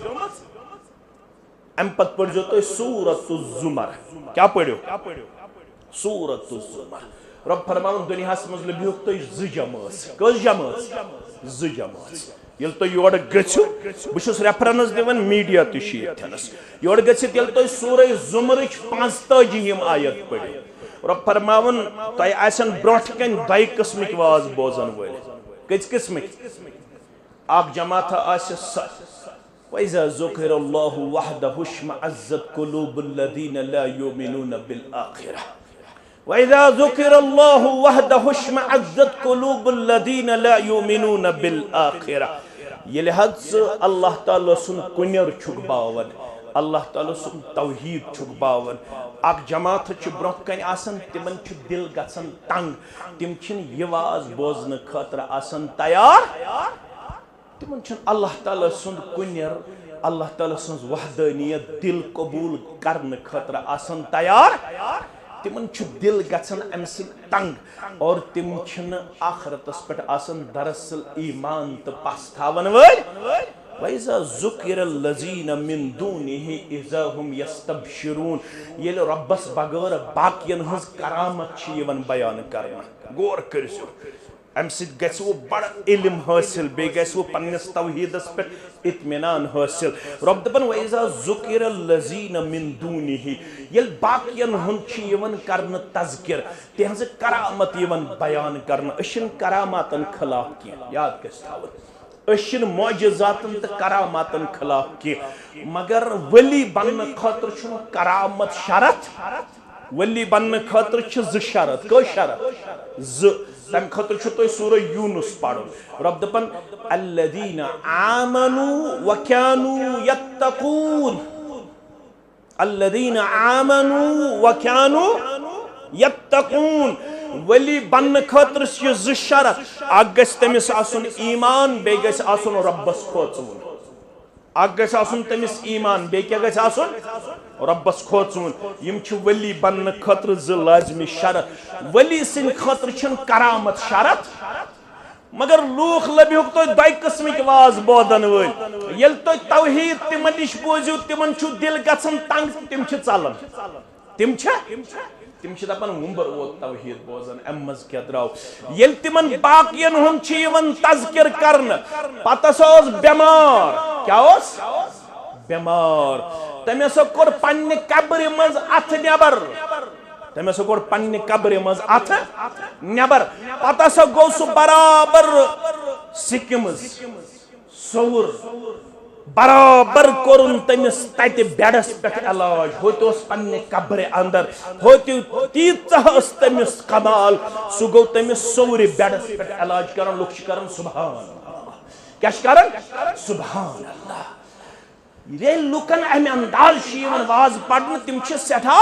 S1: अम पत पढ़ो तो सूरतुज जुमर क्या पढ़ो सूरतुज जुमर रब फरमावन दुनियास मज लबियो तो ज जमात कस जमात ज जमात यल तो योर गछु बुशुस रेफरेंस दिवन मीडिया तुशीथनस योर गछि यल तो सूरह जुमर 45 यम आयत पढ़ो रब फरमावन तय आसन ब्रोठ कन दय किस्मिक वाज बोजन वल कच किस्मिक आप जमात आस वइज़ा ज़ुकिरल्लाहु वहदहु इश्मअज़्ज़त क़ुलूबुल्लज़ीन ला युमिनून बिल आखिरह वइज़ा ज़ुकिरल्लाहु वहदहु इश्मअज़्ज़त क़ुलूबुल्लज़ीन ला युमिनून बिल आखिरह ये लिहाज अल्लाह ताला सुन कुन्यर छुक बावन अल्लाह ताला सुन तौहीद छुक बावन अक जमात छ ब्रोह कन आसन तिमन छ दिल गसन तंग तिम छिन यवाज बोजन खतर आसन तैयार तिमन छन अल्लाह ताला सुंद कुन्यर अल्लाह ताला सुंद वहदानियत दिल कबूल करने खतर आसन तैयार तिमन छ दिल गसन अमस तंग और तिम छन आखिरतस पे आसन दरअसल ईमान तो पास्थावन वल वइज़ा ज़ुकिरल्लज़ीन मिन दूनिहि इज़ा हुम यस्तबशिरून ये रब्बस बगैर बाकियन हज करामत छ यवन बयान करना गौर करसो अम सिद गस वो बड़ इल्म हासिल बे गस वो पन्नस तौहीदस पे इत्मीनान हासिल रब दपन वइज़ा ज़ुकिरल्लज़ीन मिन दूनिहि यल बाकियन हुन छ यवन करन तज़किर तिहज करामत यवन बयान करन अशन करामतन खिलाफ की याद कस थावन अशन मौजज़ातन त करामतन खिलाफ की मगर वली बन खतर छ करामत शरत वली बन खतर छ ज शरत को शरत ज तम खतर छ तो सूरह यूनुस पढ़ो रब दपन अल्लज़ीना आमनू व कानू यत्तकून अल्लज़ीना आमनू व कानू यत्तकून वली बन खतर ज शरत अख गस तमिस आसुन ईमान बे गस आसुन रब्बस खोचुन अख गस आसुन तमिस ईमान बे क्या गस आसुन रब्बस खोचुन यम छु वली बन खतर ज लाजमी शरत वली सिन खतर छन करामत शरत मगर लूख लब्युक तो दय किस्मिक वाज बोदन वल यल तो तौहीद तिमन निश बोजू तिमन छु दिल गछन तंग तिम छ चलन तिम छ दपन मुंबर वो तौहीद बोजन अमज क्या द्राव यल तिमन बाकियन हम छ यवन तज़किर करन पता सोस बीमार क्या ओस बीमार तमे सो कोर पन्ने कब्र मज अथ नेबर तमे सो कोर पन्ने कब्र मज अथ नेबर पता सो गो सु बराबर सिकिमस सोर बराबर कोरुन तमिस तते बेडस पे इलाज होतोस पन्ने कब्र अंदर होति तीतस तमिस कमाल सु गो तमिस सोर बेडस पे इलाज करन लोक करन सुभान अल्लाह क्या करन सुभान अल्लाह ये लुकन अमे अंदाज शीवन वाज पढ़न तिम छ सेठा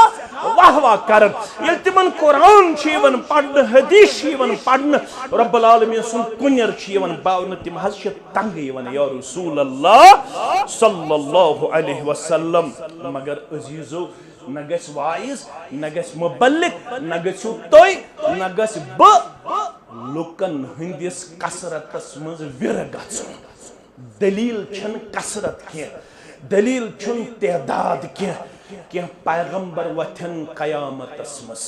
S1: वाह वाह करन ये तिमन कुरान शीवन पढ़न हदीस शीवन पढ़न रब्बुल आलमीन सुन कुन्यर शीवन बावन तिम हज छ तंग यवन या रसूल अल्लाह सल्लल्लाहु अलैहि वसल्लम मगर अजीजो न गस वाइज न गस मुबल्लिग न गस तोय न गस ब लुकन हंदिस कसरतस मज विर गछन दलील छन कसरत के दलील छुन तहदाद क्या पैगंबर वथन कयामतस मस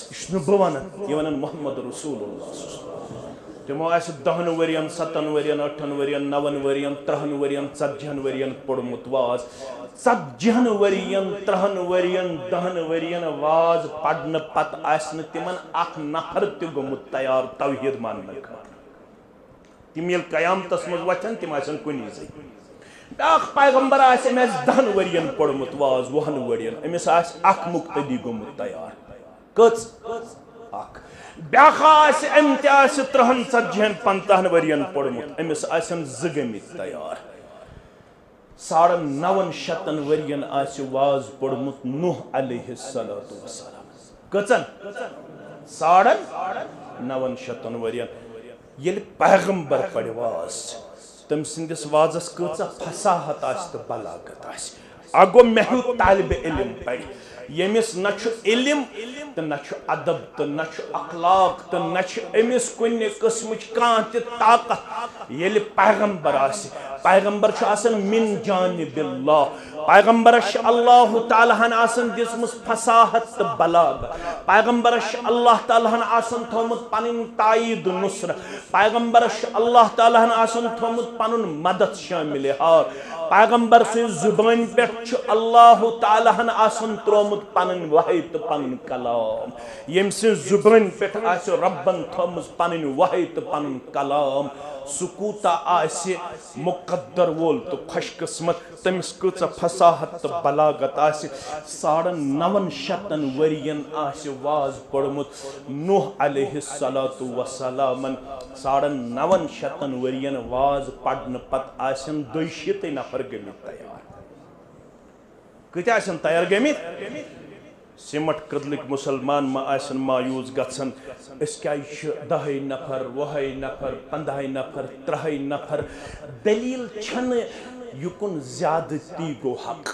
S1: बवन ये मोहम्मद रसूलुल्लाह तमो 10 वरियन 7 वरियन 8 वरियन 9 वरियन 3 वरियन 40 वरियन पढ़मुत वाज 40 वरियन 3 वरियन 10 वरियन वाज पढ़न पत आसन तिमन अख नफर त गोमुत तैयार तौहीद मानन तिम यल कयामतस मस वथन तिम आसन कुनी से बाख पैगंबर आसे में 10 वरियन पढ़मुत वाज 1 वरियन अमिस आस अख मुक्तदी गोमुत तैयार कच अख ब्याख आसे इम्तियाज 30 40 50 वरियन पढ़मुत अमिस आसन जगमित तैयार 950 वरियन आसे वाज पढ़मुत नूह अलैहिस्सलातु वस्सलाम कचन 950 वरियन ये पैगंबर पढ़ वाज तम सिंदिस वाजस कचा फसाहत आस्त बलागत आस अगो महु तालिब इल्म पढ़ यमिस न इल्म तो न अदब तो न अखलाक तो न अमिस कुन किस्म कान ताकत ये पैगंबर आस पैगंबर मिन जानिबिल्लाह पैगंबर अल्लाह ताला हन आसन दिसमुस फसाहत तो बलाग पैगंबर अल्लाह ताला हन आसन थोमुत पनिन ताईद नुस्र पैगंबर अल्लाह ताला हन आसन थोमुत पनुन मदद शामिल हार पैगंबर से जुबान पे अल्लाह ताला हन आसन त्रोमुत पनिन वही तो पनिन कलाम यम से जुबान पे आसो रब्बन थोमुस पनिन वही तो पनिन कलाम सुकूता आसे मुकद्दर वोल तो खुशकिस्मत तमिस कचा फसाहत तो बलागत आसे 950 वरियन आसे वाज पढ़मुत नूह अलैहिस्सलातु वस्सलामन 950 वरियन वाज पढ़न पत आसन 200 नफर गमित तैयार कत आसन तैयार गमित सिमट कदलिक मुसलमान मा आसन मायूस गछन इस क्या 10 नफर 20 नफर 15 नफर 30 नफर दलील छन युकुन ज्यादती गो हक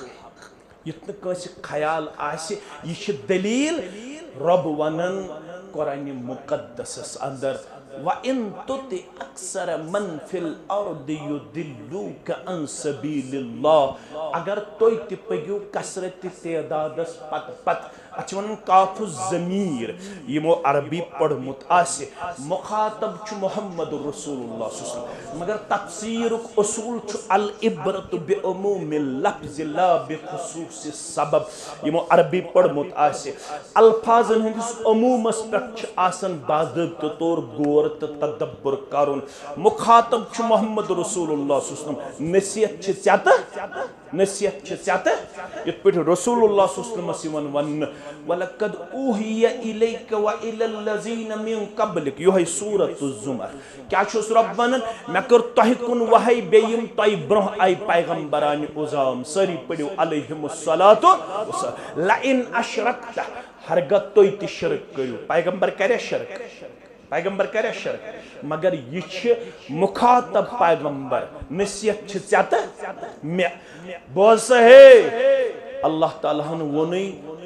S1: युत कस ख्याल आसे ये दलील रब वनन कुरान मुकद्दस अंदर व इन तुति अक्सर मन फिल अर्द युदिल्लुक अन सबीलिल्लाह अगर तोय ति पगियो कसरत तदादस पत पत अचवन काफु ज़मीर यमो अरबी पढ़मुत आसे मुखातब छु मोहम्मद रसूलुल्लाह सल्लल्लाहु अलैहि वसल्लम मगर तफसीर उसूल छु अल इब्रत बि उमूमिल लफ्ज़ ला बि खुसूसिस सबब यमो अरबी पढ़मुत आसे अल्फाजन हंदिस उमूमस पेट छु आसन बाज़ाब्त तौर गौर तो तदब्बर करुन मुखातब छु मोहम्मद रसूलुल्लाह सल्लल्लाहु अलैहि वसल्लम नसीहत छि नसीहत ज़्यादा ये पे रसूलुल्लाह सल्लल्लाहु अलैहि वसल्लम वन वलकद ऊहिया इलैक व इलल लज़ीना मिन क़ब्लिक यो है सूरत ज़ुमर क्या छुस रब वनन मे कर तह कुन वहई बेयम तय ब्रोह आई पैगंबरान उजाम सरी पड़ो अलैहिमुस्सलातु लइन अशरकत हरगत तोय ति शिरक करियो पैगंबर करे शिरक मगर ये मुखातब पैगंबर नसीहत मे बोस है अल्लाह ताला वोन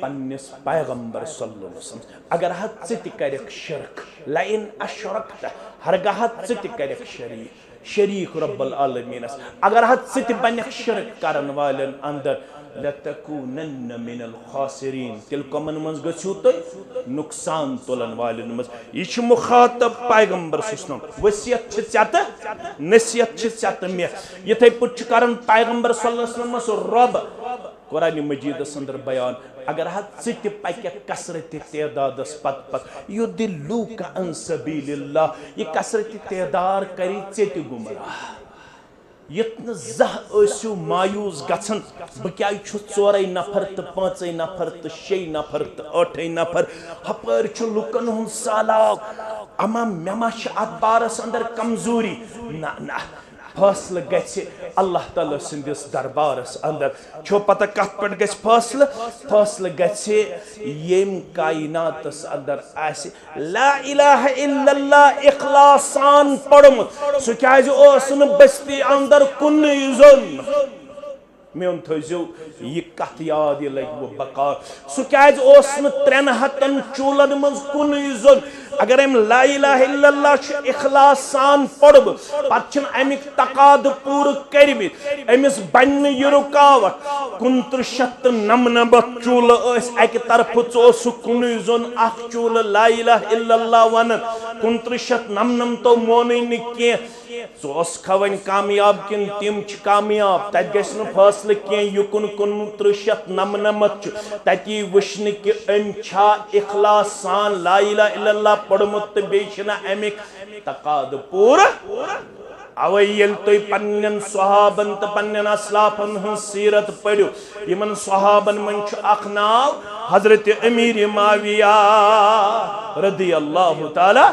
S1: पन्निस पैगंबर सल्लल्लाहु अलैहि वसल्लम अगर हद से करक शिरक लइन अशरकत हरगह से करक शरीक रब्बुल आलमीन अगर हद से बन शिरक करन वालन अंदर लतकूनन्न मिनल खासिरीन तिल कमन मज गछु तो नुकसान तुलन वालन मज ये मुखातब पैगंबर सल्लल्लाहु अलैहि वसल्लम वसियत नसीहत मे यथे पुछ करन पैगंबर सल्लल्लाहु अलैहि वसल्लम रब कुरान मजीद अंदर बयान अगर हद से पक कसरत तदादस पत युदिल्लूका अन सबीलिल्लाह ये कसरत तदार करी चेत गुमराह यत्न जह ऐसु मायूस गछन बह चोर नफर तो 5 नफर तो 6 नफर तो 8 नफर हपर लुकन हुन सालाब अमा मेमा अत बारस अंदर कमजोरी ना ना फैसल गि अल्लाह ताला सिंदिस दरबारस अंदर छो पता कत पे गि फैसल गि येम कायनातस अंदर आसे ला इलाहा इल्लल्लाह इखलासान पढ़मुत सु क्याज ओस न बस्ती अंदर कुन जोन मेन थो यह कत याद लग वो बकार सु क्याज ओस न 300 चूलन मज कुन जोन अगर अम ला इलाहा इल्लल्लाह इखलास सान पढ़ब पत अमिक तकाद पूर करमित अमिस बन यह रुकावट 2999 चूल अक तरफ चोस कुन जोन अख चूल ला इलाहा इल्लल्लाह वन 2999 तो मोन कह सोस खवन कामयाब किन तिम कामयाब तत गस न फैसल कह युकुन 2999 तती वुश्न कि अम छा इखलास सान ला इलाहा इल्लल्लाह पढ़मुत तो बेना अमिक तकाद पूर अवे ये तुम पन्न सहाबन तो पन्न असलाफन हज सीरत पढ़ो इन सहाबन मन अख नाव हजरत अमीर माविया रदी अल्लाह ताला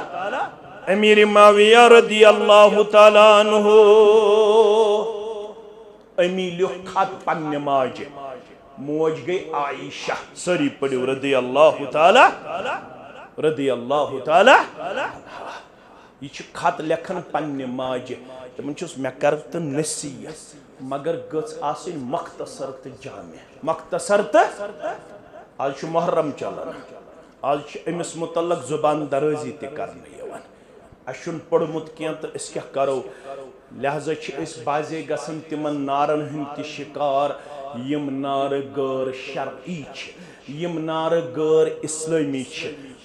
S1: अमीर माविया रदी अल्लाह ताला अन्हु अमी लियो खत पन्न माज मोज गई आयशा सरी पढ़ो रदी अल्लाह ताला यह खत लेखन पन्ने माज तमन मे कर तो नसीहत मगर गई मख्तसर तो जामे मख्तसर तो आज मुहर्रम चलान आज अमिस मुतल्लक जुबान दराजी तक अन पढ़मुत कह तो क्या करो लिहाजा बाजे गसन तिमन नारन हंद शिकार यम नार गैर शरई यम नार गैर इस्लामी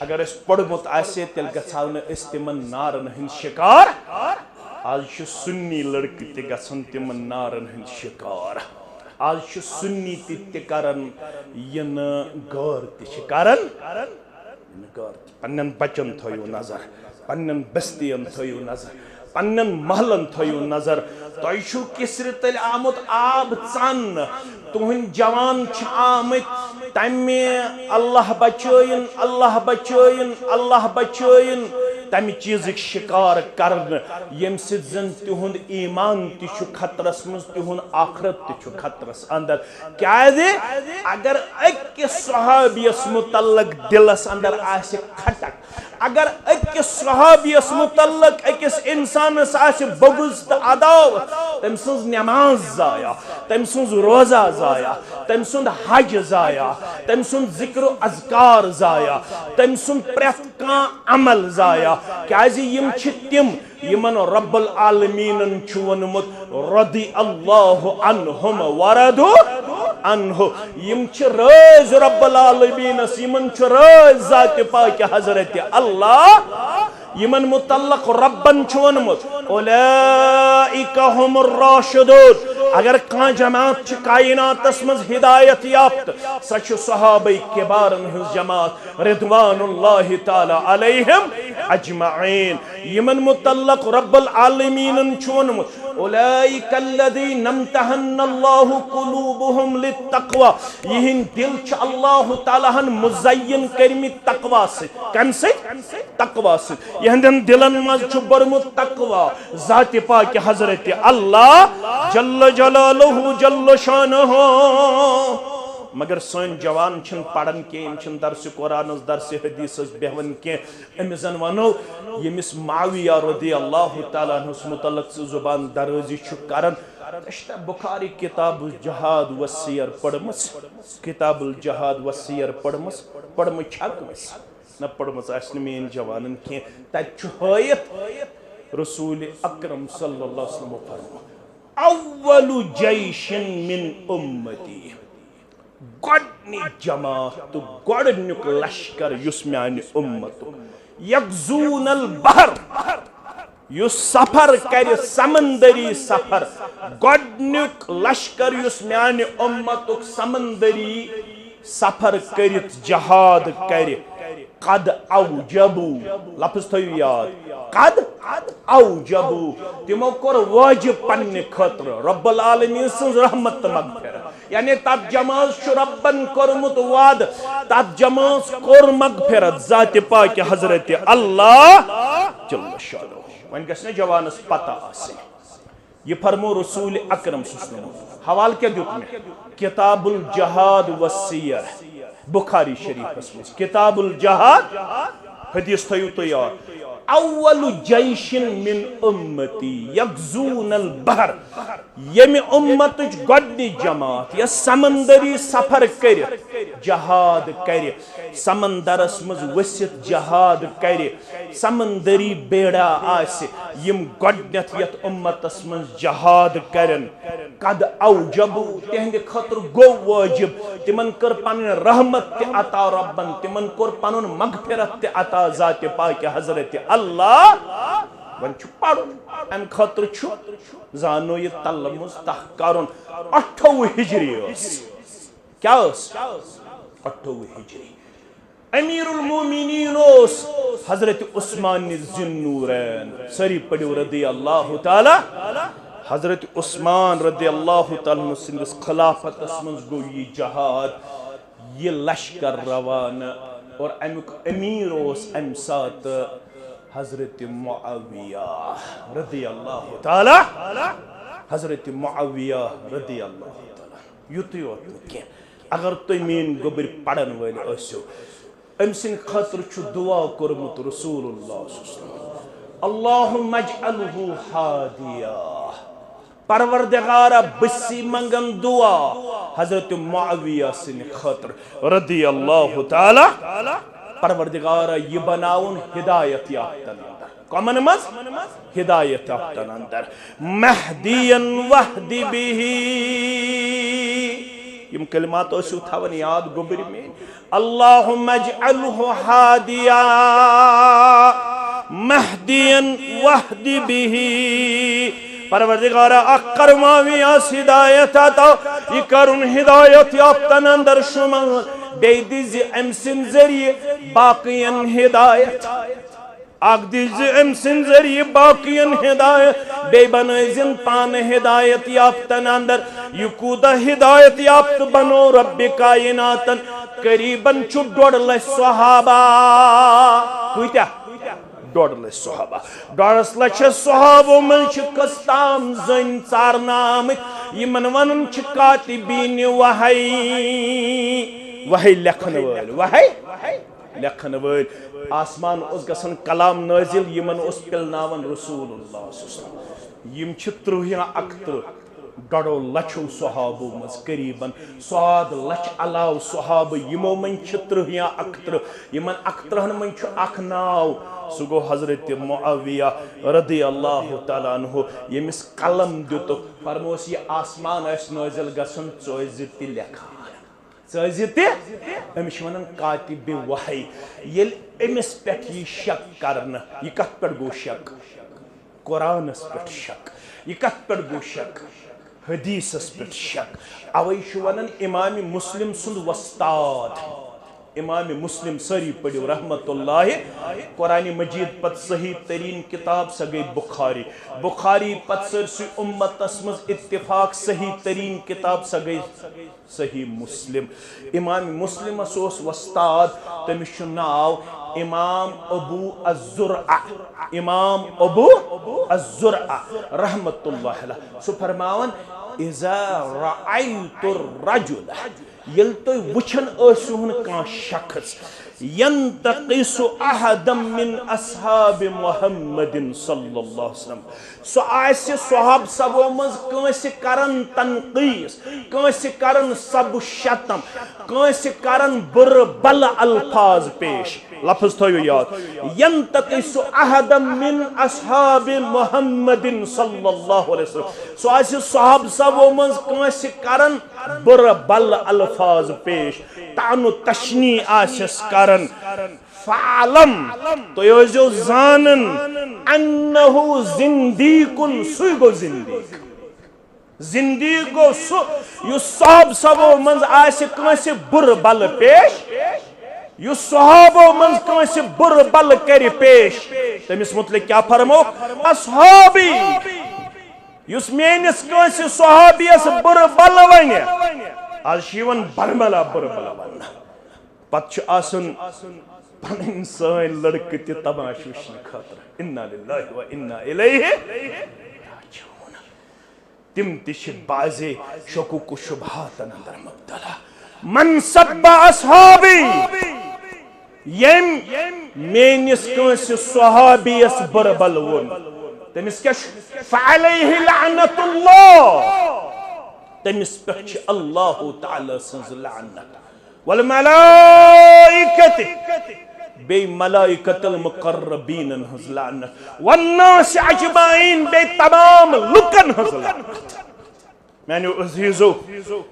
S1: अगर अस पढ़मुत आसे तेल गछाव न तिमन नारन हंद शिकार आज सुन्नी लड़के ते गछन तिमन नारन हंद शिकार आज सुन्नी ते करन यन गैर ते करन पन्न बचन थयो नजर पन्न बस्तियन थयो नजर पन्न महलन थयो नजर तुम किसर तल आमुत आब चन तुहन जवान आमत तमे अल्लाह बचोइन अल्लाह बचोइन अल्लाह बचोइन तम चीज शिकार कर यम जन तिहुंद ईमान तु खतरस मज तिहुंद आखरत तु खतरस अंदर क्या अगर अकिस सहाबियस मुतल्लक दिलस अंदर आसे खटक अगर अकिस सहाबियस मुतल्लक अकिस इंसानस आसे बगुज तो अदावत तम सुज नमाज जाया तम सुज रोजा जाया तम सुंद हज जाया तम सुंद जिक्र अज़कार जाया तम सुंद प्रेत का अमल जाया क्या यम तिम यमन रब्बुल आलमीन वोनमुत रदी अल्लाहु अन्हुम वरदु अन्हु यम रज रब्बुल आलमीन यमन रज जात पाक हजरत अल्लाह यमन मुतल्लक रब्बन वोनमुत उलैइका हुमुर राशिदून अगर कह जमात कायनातस मज हिदायत याफ्त सच सहाबे किबारन हज जमात रिदवानुल्लाहि ताला अलैहिम अजमईन यमन मुतल्लक रब्बुल आलमीन वोनमुत उलाइकल्लज़ीना इम्तहन्नल्लाहु कुलूबुहुम लित्तक़वा यहिंद दिल छ अल्लाह ताला हन मुज़य्यन करमित तक़वा से कम से तक़वा से यहंदन दिलन मज छ बरमुत तक़वा ज़ात पाक हज़रत अल्लाह जल्ल जलालुहु जल्ल शानुहु मगर सन जवान छन पढ़न के छन दर्स कुरान दर्स हदीस बेहवन के अमिजन वनो यमिस माविया रदी अल्लाह ताला अन्हु मुतल्लक जुबान दरजी छु करन अष्टा बुखारी किताब जहाद वसीर पढ़मस किताबुल जहाद वसीर पढ़म छकमस न पढ़मस असन मेन जवानन के तत छु हयत रसूल अकरम सल्लल्लाहु अलैहि वसल्लम फरमा अव्वलु जैशिन मिन उम्मती गोडनी जमात गोडनुक लश्कर युस म्यान उम्मत यगजूनल बहर युस सफर कर समंदरी सफर गोडनुक लश्कर युस म्यान उम्मतुक समंदरी सफर करित जहाद कर कद औजबू लफ्ज़ थयु याद कद औजबू तिमो कोर वाजिब पन्ने खतर रब्बुल आलमीन सं रहमत मगफिरत यानी तब जमात छु रब्बन कोरमुत वाद तब जमात कोर मगफिरत ज़ात पाक हज़रत अल्लाह जल्ल शानो वन गस ने जवानस पता आसे ये फरमो रसूल अकरम सल्लल्लाहु अलैहि वसल्लम हवाल क्या दुख में किताबुल जहाद वसीर बुखारी शरीफ में किताबुल जहाद हदीस थयु तो यार अव्वलु जैशिन मिन उम्मती यगजूनल बहर यमि उम्मतुच गोडनी जमात या समंदरी सफर कर जहाद कर समंदरस मज वसित जहाद कर समंदरी बेड़ा आसे यम गोडनत यत उम्मतस मज जहाद करन कद औजबू तेहंद खतर गो वाजिब तिमन कर पन रहमत ते अता रब्बन तिमन कर पनुन मगफिरत ते अता ज़ात पाक हज़रत अल्लाह वन छु पढ़ुन अम खतर छु जानो ये तलमुज तह करुन 28 हिजरी क्या 28 हिजरी अमीरुल मोमिनीन हज़रत उस्मान ज़ुन्नूरैन सरी पढ़ो रदी अल्लाह ताला हज़रत उस्मान रदी अल्लाह ताला सिंदस खिलाफतस मज गो ये जहाद ये लश्कर रवाना और अमुक अमीर अम सात हज़रत मुआविया रदी अल्लाह ताला हज़रत मुआविया रदी अल्लाह ताला युत के अगर तुम मेन गोबर पढ़न वाले आसो अम सिंद खतर छु दुआ कोरमुत रसूलुल्लाह सल्लल्लाहु अलैहि वसल्लम अल्लाहुम्मा अजअलहु हादिया परवरदिगारा बसी मंगन दुआ हज़रत मुआविया सिंद खतर रदी अल्लाह ताला परवरदिगारा ये बनाउन हिदायत याफ्तन अंदर कमन मज हिदायत याफ्तन अंदर महदियन वहदी बिही यम कलिमात ओसु थवन याद गोबर में अल्लाहुम्मा अजअलहु हादिया महदियन वहदी बिही परवरदिगारा अक्कर माविया हिदायत आता ये करुन हिदायत याफ्तन अंदर शुमल बेदिज अमसिन जरिए बाकियन हिदायत आगदिज अमसिन जरिए बाकियन हिदायत बेबनजिन पान हिदायत याफ्तन अंदर युकूदा हिदायत याफ्त बनो रब्बे कायनातन करीबन छु 1.5 लाख सहाबा कुत्या 1.5 लाख सहाबा 1.5 लाख सहाबो मन छु कस्ताम जन चारनाम यमन वनन छु कातिबीन वही लेखन वल वही लेखन वल आसमान उस गसन कलाम नाजिल यमन उस पिलनावन रसूलुल्लाह सल्लल्लाहु अलैहि वसल्लम यम छु 1.5 लाख सहाबो मज करीबन 100 लाख अलाव सहाब यमो मन छु 1.5 यमन अख्तरहन मन छु अख नाव सु गो हज़रत मुआविया रदी अल्लाह ताला अन्हु यमिस कलम दितो फरमोस ये आसमान अस नाजिल गसन चोजिति लेखा चोजिति अमिश वनन कातिब वही येल अमिस पेट ये शक करन ये कत पेट गो शक कुरानस पेट शक ये कत पेट गो शक हदीसस पेट शक अवै छु वनन इमाम मुस्लिम सुंद वस्ताद इमाम मुस्लिम सारी पढ़ो रहमतुल्लाह कुरान मजीद पत सही तरीन किताब स गई बुखारी बुखारी पत सरसी उम्मतस मज इत्तिफाक सही तरीन किताब स गई सही मुस्लिम इमाम मुस्लिम ओस वस्ताद तमिस नाव इमाम अबू अज़्ज़ुरआ इमाम अबू अज़्ज़ुरआ रहमतुल्लाह अलैह सो फरमावन इज़ा रअयतुर रजुल यल तो वुछन असुहन का शख्स यंतकिसु अहदम मिन अस्हाब मुहम्मदिन सल्लल्लाहु अलैहि वसल्लम सो आसे सहाब सबो मज कंस करन तनकीस कंस करन सब शतम कंस करन बुर बल अल्फाज पेश लफ्ज थयो याद यंतकिसु अहदम मिन अस्हाब मुहम्मदिन सल्लल्लाहु अलैहि वसल्लम सो आसे सहाब सबो मज कंस करन बुर बल अल्फाज पेश तानु तशनी आसस करन फालम तो यो जानन अन्नहु जिंदीकुन सुगो जिंदीक जिंदीक गो सु यु सब सबो मंज आसे कंस बुर बल पेश यु सहाबो मंज कंस बुर बल करि पेश तमिस मुतलिक क्या फरमो असहाबी युस मेनिस कंस सहाबियस बुर बल वने आज शिवन बरमला बुर बल वन पछ आसन पन सन लड़क ते तमाश वुचन खातर इन्ना लिल्लाहि व इन्ना इलैहि राजिऊन तिम तिश बाजे शकुक शुबहात अंदर मुब्तला मन सब्बा असहाबी यम मेनिस कंस सहाबियस बुर बल वन तमिस क्या फअलैहि लअनतुल्लाह तमिस पे अल्लाह ताला सज लानत वल मलाइकति बे मलाइकतुल मुकर्रबीन हज लानत वन्नास अजमाइन बे तमाम लुकन हज लानत मानो अजीजो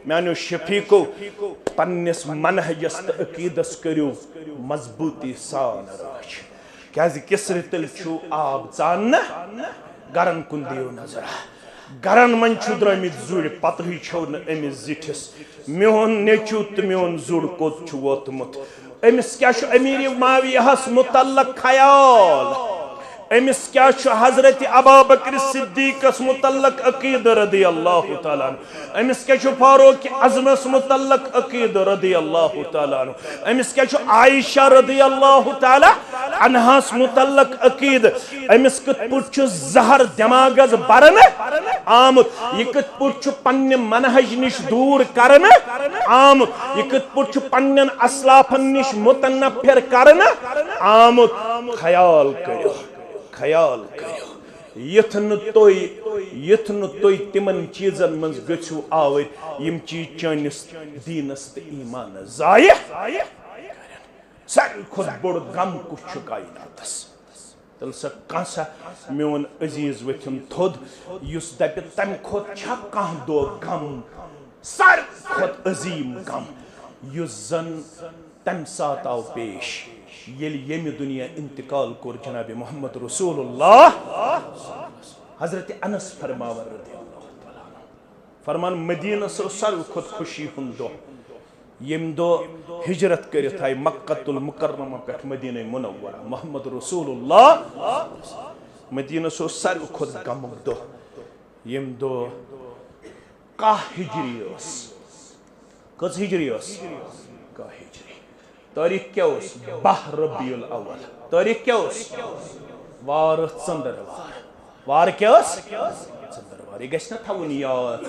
S1: मानो शफीको पन्निस मनहजस त अकीदस करियो मजबूती सान राज क्या किसर तिल छु आब चान गरन कुन दियो नजर गरन मन छु द्रमित जुड़ पतही छो न अमिस जिठिस मोहन नेचु त मोहन जुड़ कोत छु वोतमुत अमिस क्या छु अमीर मावियहस मुतल्लक ख्याल अमिस क्या छु हजरत अबू बकर सिद्दीकस मुतल्लक अकीद रदियल्लाहु ताला अमिस क्या छु फारूक अज़मस मुतल्लक अकीद रदियल्लाहु ताला अमिस क्या छु आयशा रदियल्लाहु ताला अनहास मुतल्लक अकीद अमिस कत पुट छु जहर दिमागस बरन आमुत ये कत पुट छु पन्ने मनहज निश दूर करन आमुत ये कत पुट छु पन्नन असलाफन निश मुतनफिर करन आमुत ख्याल करियो ख्याल करियो यथन तोय तिमन चीजन मंज गछु आवर यम चीज चानिस दीनस ते ईमान जाय सारी खुद बोड़ गम कुछ कायनातस तल स कांसा मेन अजीज वथिम थोद युस दप तम खुद छ कह दो गम सारी खुद अजीम गम युस जन तम सात आव पेश येमी दुनिया इंतकाल कोर जनाब मोहम्मद रसूलुल्लाह हजरत अनस फरमावर रदियल्लाहु ताला फरमान मदीना से सारी खुद खुशी हुंदो यम दो हिजरत करित आय मक्कतुल मुकर्रमा पे मदीना मुनव्वरा मोहम्मद रसूलुल्लाह मदीना से सारी खुद गम दो यम दो का हिजरियस कस हिजरियस का हिजरी तारीख क्या उस 12 रबीउल अव्वल तारीख क्या उस वार चंद्रवार वार क्या उस चंद्रवार ये गछ न थवन याद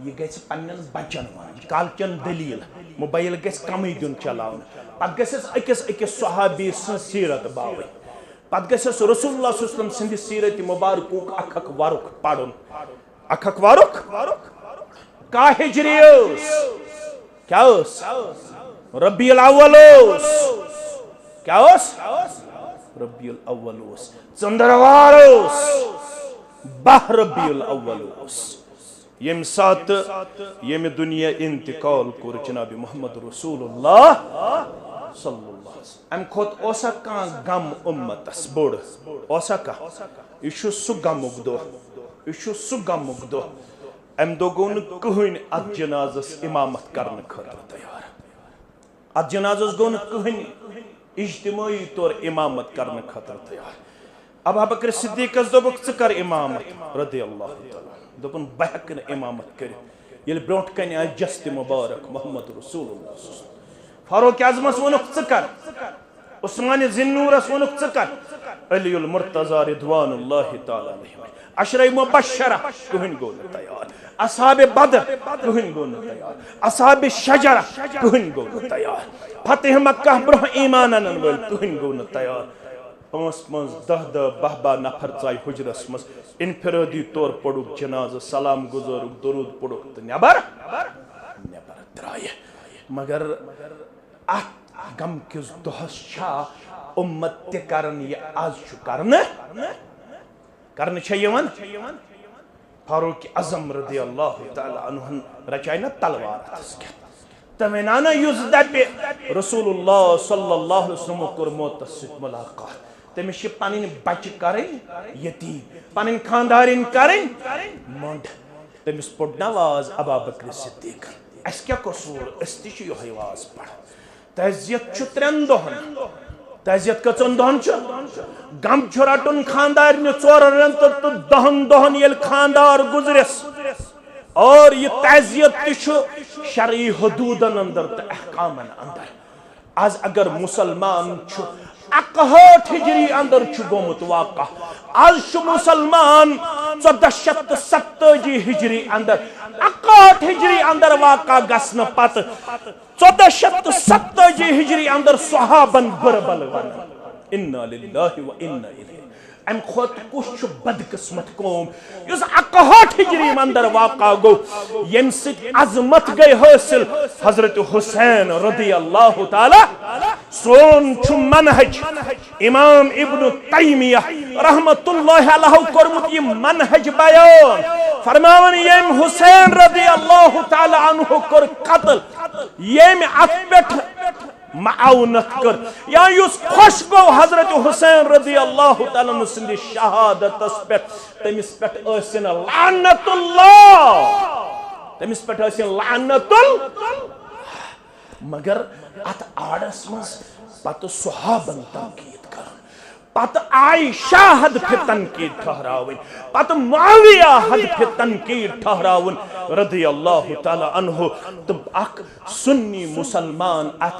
S1: ये गछ पन्नन बचन वन कालचन दलील मोबाइल गछ कम दिन चलावन पत गछस अकिस सहाबी सीरत बावे पत गछस रसूलुल्लाह सल्लल्लाहु अलैहि वसल्लम सिंध सीरत मुबारक अखक वारुक पढ़न अखक वारुक का हिजरियस क्या उस रबीउल अव्वल क्या उस रबीउल अव्वल चंद्रवार 12 रबीउल अव्वल यम सात यम दुनिया इंतकाल कोर जनाब मोहम्मद रसूलुल्लाह सल्लल्लाहु अलैहि वसल्लम अम खोत ओसा का गम उम्मतस बोड़ ओसा का इशु सु गमुक दो इशु सु गमुक दो अम दो गोन कहन अत जनाजस इमामत करन खतर तैयार अत जनाजस गो कहन इज्तिमाई तौर इमामत करने खतर तैयार। अबू बकर सिद्दीक़स दोपक च कर इमामत रदियल्लाहु तआला दोपन बह हेक न इमामत कर ये ब्रोट कन आ जस्त मुबारक मोहम्मद रसूलुल्लाह फारूक आज़मस वनुक च कर उस्मान ज़िन्नूरस वनुक च कर अलीउल मुर्तज़ा रिदवानुल्लाहि तआला अलैहि अशरा मुबश्शरा कहन गो न तैयार असहाबे बदर कहन गो न तैयार असहाबे शजरा कहन गो न तैयार फतेह मक्का ब्रोह ईमान अनन वल कहन गो न तैयार 5 10 12 नफर चाय हुजरस मस इनफिरादी तौर पड़ुक जनाज सलाम गुजारुक दरूद पड़ुक तो नेबर द्राय मगर गम किस दोहस छा उम्मत ते करन ये आज छु करन छयवन फारूक आज़म रदियल्लाहु तआला अन्हु रचायना तलवार तमेनाना युज दपे रसूलुल्लाह सल्लल्लाहु अलैहि वसल्लम कोरमोत मुलाकात तमिश पन बच कर यतीम पन खानदारिन कर मंड तमिस पोड़ नवाज अबू बकर सिद्दीक़ अस क्या कसूर अस ये वाज पढ़ तजियत 3 दोहन तजियत कचन दोहन गम रटन खानदार 4 तो 10 दोहन ये खानदार गुजरस और ये तजियत शरई हदूदन अंदर तो अहकामन अंदर आज अगर मुसलमान 61 हिजरी अंदर गोमुत वाक़ा आज मुसलमान 1470 हिजरी अंदर 61 हिजरी अंदर वाक़ा गसन पत 1470 हिजरी अंदर सहाबन बरबल वन इन्ना लिल्लाहि व इन्ना इलैहि अम खुद कुछ बदकिस्मत कौम इस 61 हिजरी अंदर वाक़ा गो यम से अजमत गई हासिल हजरत हुसैन रदियल्लाहु ताला सोन छु मनहज इमाम इब्न तैमिया रहमतुल्लाहि अलैहि करमुत ये मनहज बयान फरमावन यम हुसैन रदियल्लाहु ताला अन्हु कर कत्ल यम अत माउनत कर या युस खुश गो हजरत हुसैन रदियल्लाहु ताला अन्हु सिंद शहादतस पे तमिस पे असिन लानतुल्लाह तमिस पे असिन लानतुल मगर अत आड़स मस पत सुहाबन तंकीद कर पत आयशा हद पे तंकीद ठहरावन पत मुआविया हद पे तंकीद ठहरावन रदियल्लाहु ताला अन्हु तो अक सुन्नी मुसलमान अत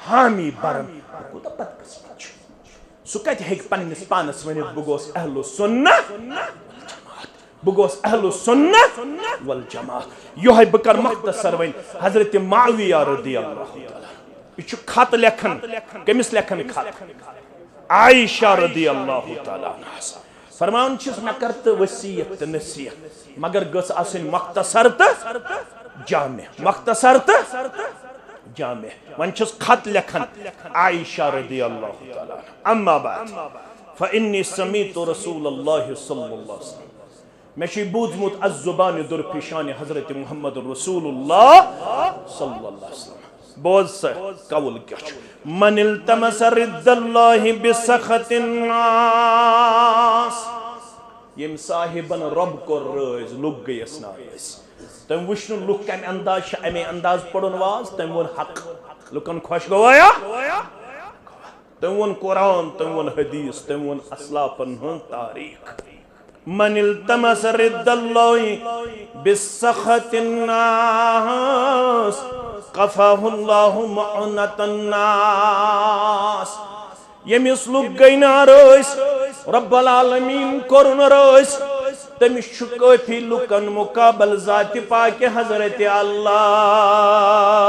S1: हामी बरन कोता पत सुकत हेक पन्निस पानस वनित बुगोस अहलु सुन्नह बुगोस अहलु सुन्नह वल जमाअत योह बकर मुख्तसर वन हजरत मुआविया रदियल्लाहु ताला इछु खत लेखन कमिस लेखन खत आयशा रदियल्लाहु ताला फरमान छिस न करत वसीयत त नसीहत मगर गस आसिन मुख्तसर त जामे मुख्तसर त जामे वन छिस खत लेखन आयशा रदियल्लाहु ताला अम्मा बाद फइन्नी समीतु रसूलुल्लाह सल्लल्लाहु अलैहि वसल्लम मैं बूझमुत अज़ुबान दुरपेशान हजरत मुहम्मद रसूलुल्लाह सल्लल्लाहु अलैहि वसल्लम बोझ से कवल क्या मन इल्तमस रिद्दल्लाहि बिसखतिन नास यम साहिबन रब को रोज लुक गयस नास तम वुश्न लुक कम अंदाज अमे अंदाज पढ़न वाज तम वन हक लुकन खुश गवाया तम वन कुरान तम वन हदीस तम वन असलाफन हन तारीख मन इल्तमस रिद्दल्लाहि बिसखतिन नास कफाहुल्लाहु मुअनतन नास यमिस लुक गई नारस रब्बुल आलमीन कोरुन रस तमिस छु काफी लुकन मुकाबल जात पाक हजरत अल्लाह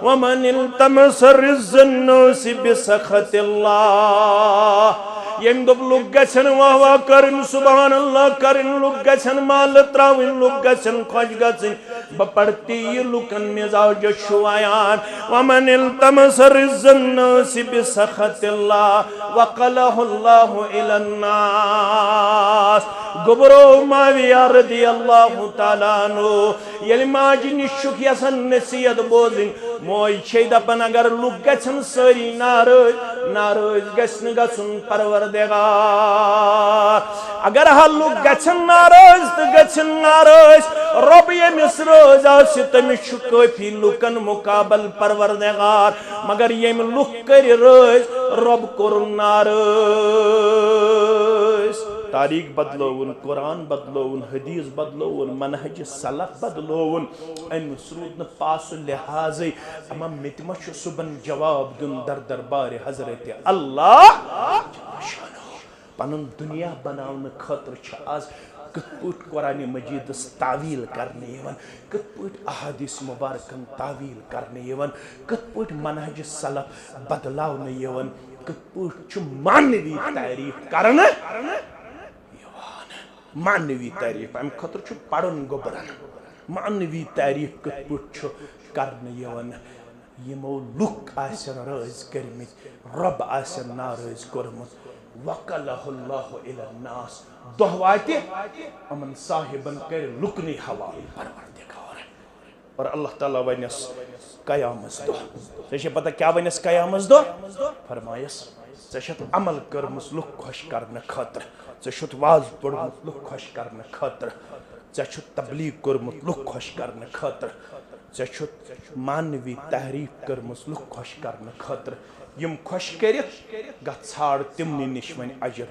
S1: व मन इल्तमस रिज़्ज़न्नास बिसखतिल्लाह यम दब लुक गछन वाह करन सुभान अल्लाह करन लुक गछन माल त्रावन लुक गछन खोज गछन बपड़ती लुकन मिजाज शुआयान वमन इल्तमस रिज़्ज़न्नास बिसखतिल्लाह वक़लहुल्लाहु इलन्नास गुबरो माविया रदियल्लाहु ताला अन्हु यलि माजि निशुक यसन नसीहत बोजिन मोय छे दपन अगर लुक गछन सरी नाराज गछन गछन परवरदिगार अगर हा लुक गछन नाराज तो गछन नाराज रब यमिस रोज आसि तमिस छु काफी लुकन मुकाबल परवरदिगार मगर येम लुक कर रोज रब कोरुन नाराज तारीख बदलोवन कुरान बदलोवन हदीस बदलोवन मनहज सलफ बदलोवन अम सरूद न पास लिहाज अमा मितम सुबन जवाब दुन दर दरबार हजरत अल्लाह पन दुनिया बनाने खतर आज कत कुरान मजीद तावील करने कत अहादीस मुबारकन तावील करने कत मनहज सलफ बदलावने कत मानवी तारीफ करने मानवी तारीफ अम खतर पढ़न गोबरन मानवी तारीफ कत करने यमो लुक आसन राज कर्मित रब आसन नाराज कोरमुत वकलहुल्लाहु इलन्नास दोह वाति अमन साहिबन कर लुकनी हवाल परवरदिगार और अल्लाह ताला वनस कयामत दोह से पता क्या वनस कयामत दोह फरमायस षत अमल करमुस लुक खुश करने खतर षत वाज पढ़मुत लुक खुश करने खतर षत तबलीग करमुत लुक खुश करने खतर षत मानवी तहरीफ करमुस लुक खुश करने खतर यम खुश करित गछाड़ तिमनि निश वन अजर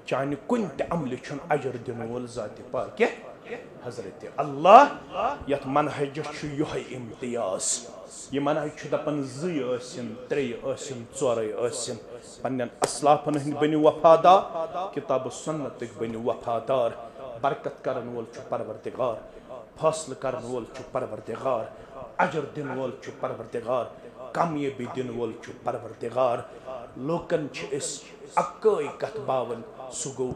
S1: चान कुन त अमल छुन अजर दिन वोल जात पाक हजरत अल्लाह यत मनहज छु यह इम्तियाज ये मनहज छु दपन ज़ आसिन त्रे आसिन चोर आसिन पन्न अस्लाफन हिंद बनि वफादार किताब सुन्नत बनि वफादार बरकत करन वोल छु परवरदिगार फैसल करन वोल छु परवरदिगार अजर दिन वोल छु परवरदिगार कामयाबी दिन वोल छु परवरदिगार लोकन अक्कई कथ बावन सुगो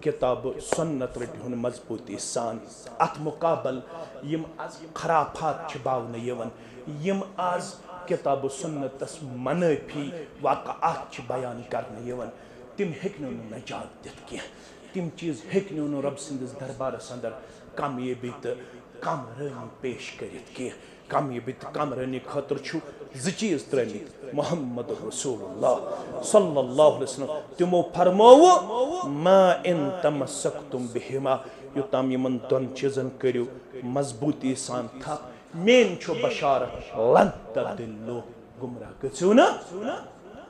S1: किताब सुन्नत रटहुन मजबूती सान अत मुकाबल यम आज खराफात बावन यवन यम आज किताब सुन्नतस मनफी वाक़आत बयान करने यवन तिम हेकनो नजात दित की तिम चीज हेकनो रब सिंदिस दरबारस अंदर कामयाबी तो कामरानी पेश करित की कामयाबी तो कामरानी खतर छु ज चीज त्रमित मोहम्मद रसूलुल्लाह सल्लल्लाहु अलैहि वसल्लम तिमो फरमावो मा इन तमस्सक्तुम बिहिमा युताम यमन दोन चीजन करियो मजबूती सान था मेन छु बशारत लन तदिल्लो गुमराह गछो ना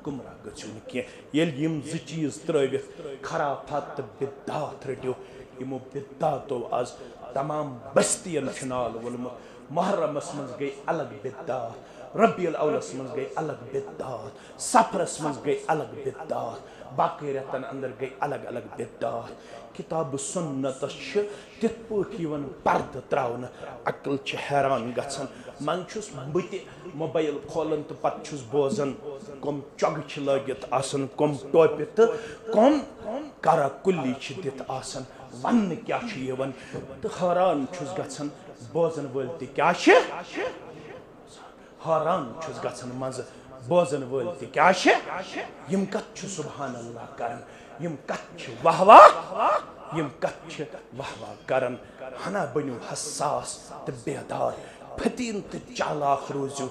S1: गुमराह गछो न के येल यम ज चीज त्रवित खराफत बिदअत रटियो यमो बिदअतो आज तमाम बस्तियन छनाल वलम मुहर्रमस मज गई अलग बिदअत रबीउल अव्वलस मज गई अलग बिदअत सफरस मज गई अलग बिदअत बाकी रतन अंदर गई अलग अलग बिदअत किताब सुन्नत तित पठ पर्द त्रावन अकल हैरान गछन मन छुस बत मोबाइल खोलन तो पत बोजन कम चग लगित आसन कम टोपि तो कम करा कुल्ली दित आसन वन क्या तो हैरान छुस गछन बोजन वल क्या हैरान छुस गछन मज बोजन वल क्या यम कत सुभान अल्लाह करन यम कत वाह वाह यम कत वाह वाह करन हना बनो हसास तो बेदार फतीन तो चालाक रोजू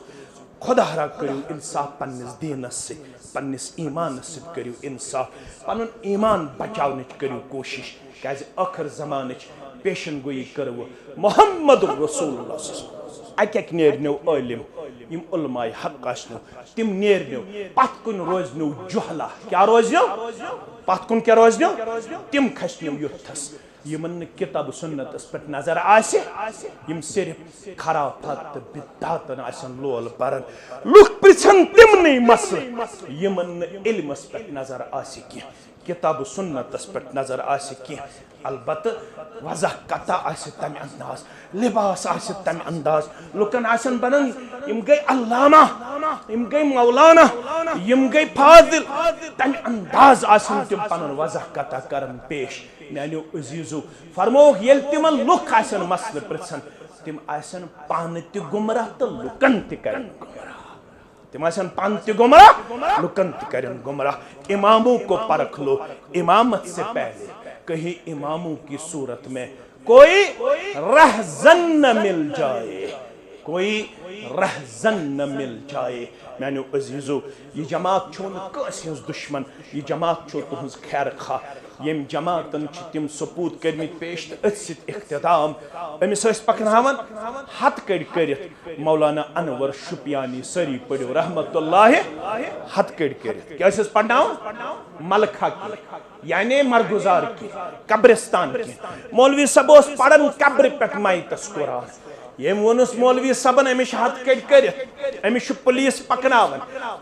S1: खुदा करू इंसाफ पन्निस दीनस से पन्निस ईमान से करू इंसाफ पन ईमान बचावन करू कोशिश क्या आखिर जमान पेशन गोई करो मोहम्मद रसूलुल्लाह अक नेरनो आलिम यम उलमाए हक आसनो तिम नेरनो पत कुन रोजनो जुहला क्या रोजनो पत कुन क्या रोजनो तिम खसनो युथस यमन किताब सुन्नतस पे नजर आसे यम सिर्फ खराफत बिदअतन आसन लोल परन लुक प्रिछन तिमने मसल यमन इल्मस पे नजर आसे की किताब सुन्नतस पे नजर आसे की अलबत वजह कता आसे तम अंदाज लिबास आसे तम अंदाज लुकन आसन बनन यम गई अल्लामा यम गई मौलाना यम गई फाजिल तम अंदाज आसन तिम पन वजह कता करन पेश मैंने अजीजो फरमो ये तिम लुक आसन मसल प्रछन तिम आसन पान ते गुमराह तो लुकन ते करन गुमराह तिम आसन पान ते गुमराह लुकन ते करन गुमराह इमामों को परख लो इमामत से पहले कहीं इमामों की सूरत में कोई रहजन न मिल जाए कोई रहजन न मिल जाए। मैंने अजीजो ये जमात छो न कंस हिंज दुश्मन, ये जमात छो तुहंज खैर खा। यम जमातन तिम सपूत कर्मित पेश तो अथ सित इख्तिताम अमिस पकनावन हथ कड़ कर मौलाना अनवर शुपियानी सरी पढ़ो रहमतुल्लाह हथ कड़ कर क्या पढ़नावन मलखा की यानी मरगुजार की कब्रिस्तान की। मौलवी सब पढ़न कब्र पे माइतस कुरान यम वोनस मौलवी सबन अमिश हथ कड़ कर अमिश पुलिस पकनावन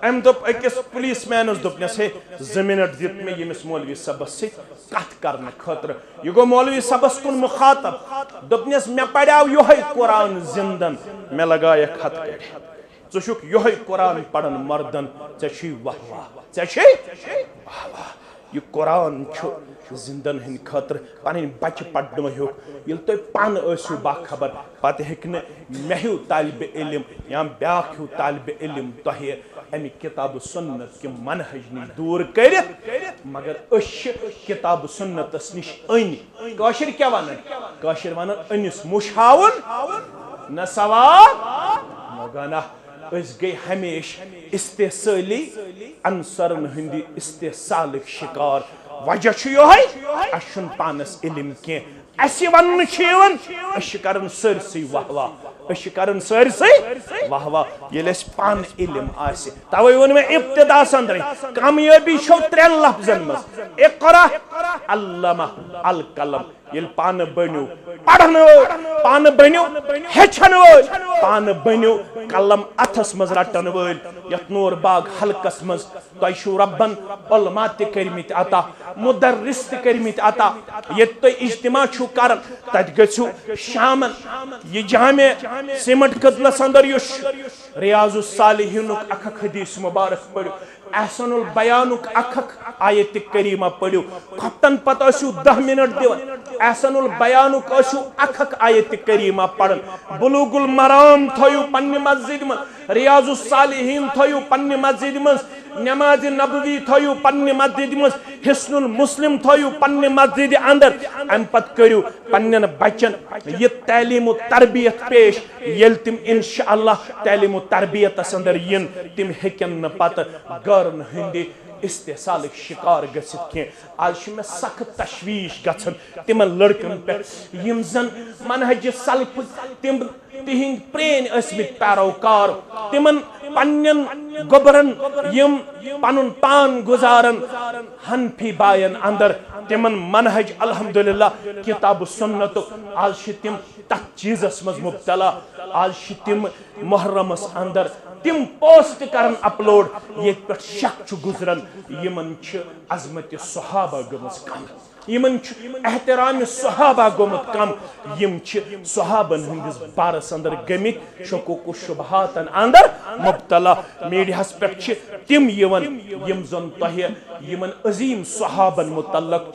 S1: अम दोप अकिस पुलिस मैनस दोपनस हे 2 मिनट दित में यमिस मौलवी सबस से कथ करने खतर यह गो मौलवी सबस कुन मुखातब दोपनस मे पढ़ाव योह कुरान जिंदन मे लगाय हथ कड़ चुक योह कुरान पढ़न मर्दन चे वाह वाह चे वाह वाह यह कुरान जिंदन हंद खतर पन बच्चे पढ़न हो ये तुम पान बाखबर पत हे मे हूँ तालब इलम या ब्या हूँ तालब इलम तह अमि किताब सुन्नत कि मनहज नश दूर कर मगर किताब सुन्नतस नश अन क्या वन वन अनिस मुश हावन न सवाब मगाना गई हमेश इस्तेसाली अंसरन हंदी इस्तेसाल शिकार वजह यो पानस इलम कह वन कर सरसई वाह वाह कर सरसई वाह वाह ये पान इलम तवे वो मे इब्तिदा अंदर कामयाबी छो 3 लफ्जन मज इक़रा अल्लमा अल कलम ये पान बनो पढ़न पान बनो हेचन पान बनो कलम अथस मज रटन वल यथ नूर बाग हलकस मज तु रब्बन उलमा तमित अता मुदर्रिस तमित अता ये तुम इज्तिमा छु कर तत गु शामन ये जामे सिमट कदलस अंदर रियाजुस सालिहीन अख हदीस मुबारक पढ़ो एहसनुल बयानुक अख आयत करीमा पढ़ो खपतन पत 10 मिनट दिवन एहसनुल बयानुक अख आयत करीमा पढ़न बुलूगुल मराम थयु पन्ने मस्जिद में रियाजुस सालिहीन थयु पन्ने मस्जिद में नमाज नबवी थयु पन्ने मस्जिद में हिस्नुल मुस्लिम थयु पन्ने मस्जिद अंदर अम पत करू पन्नन बच्चन ये तालीम तरबियत पेश येल तिम इंशाअल्लाह तालीम तरबियत अंदर यन तिम हेकन न पत गरन हंदी इस्तेसाल शिकार गसित आज मे सख्त तशवीश गन तिम लड़कन पे यम जन मनहज सल्फ तिम तिहिंद प्रेन अस्मित पैरोकार तिमन पन्नन गोबरन यम पनुन पान गुजारन हनफी बायन अंदर तिमन मनहज अल्हम्दुलिल्लाह किताब सुन्नत आज तिम तथ चीजस मज मुब्तला आज तिम मुहर्रमस अंदर तिम पोस्ट करन अपलोड ये पे शक गुजरन यमन अजमत सहाबा गमस कम यमन एहतराम सहाबा गोमुत कम यम सहाबन हंदिस बारस अंदर गमित शकुक शुबहातन अंदर मुब्तला मीडिया पे तिम यवन यम जन तह यमन अजीम सहाबन मुतल्लक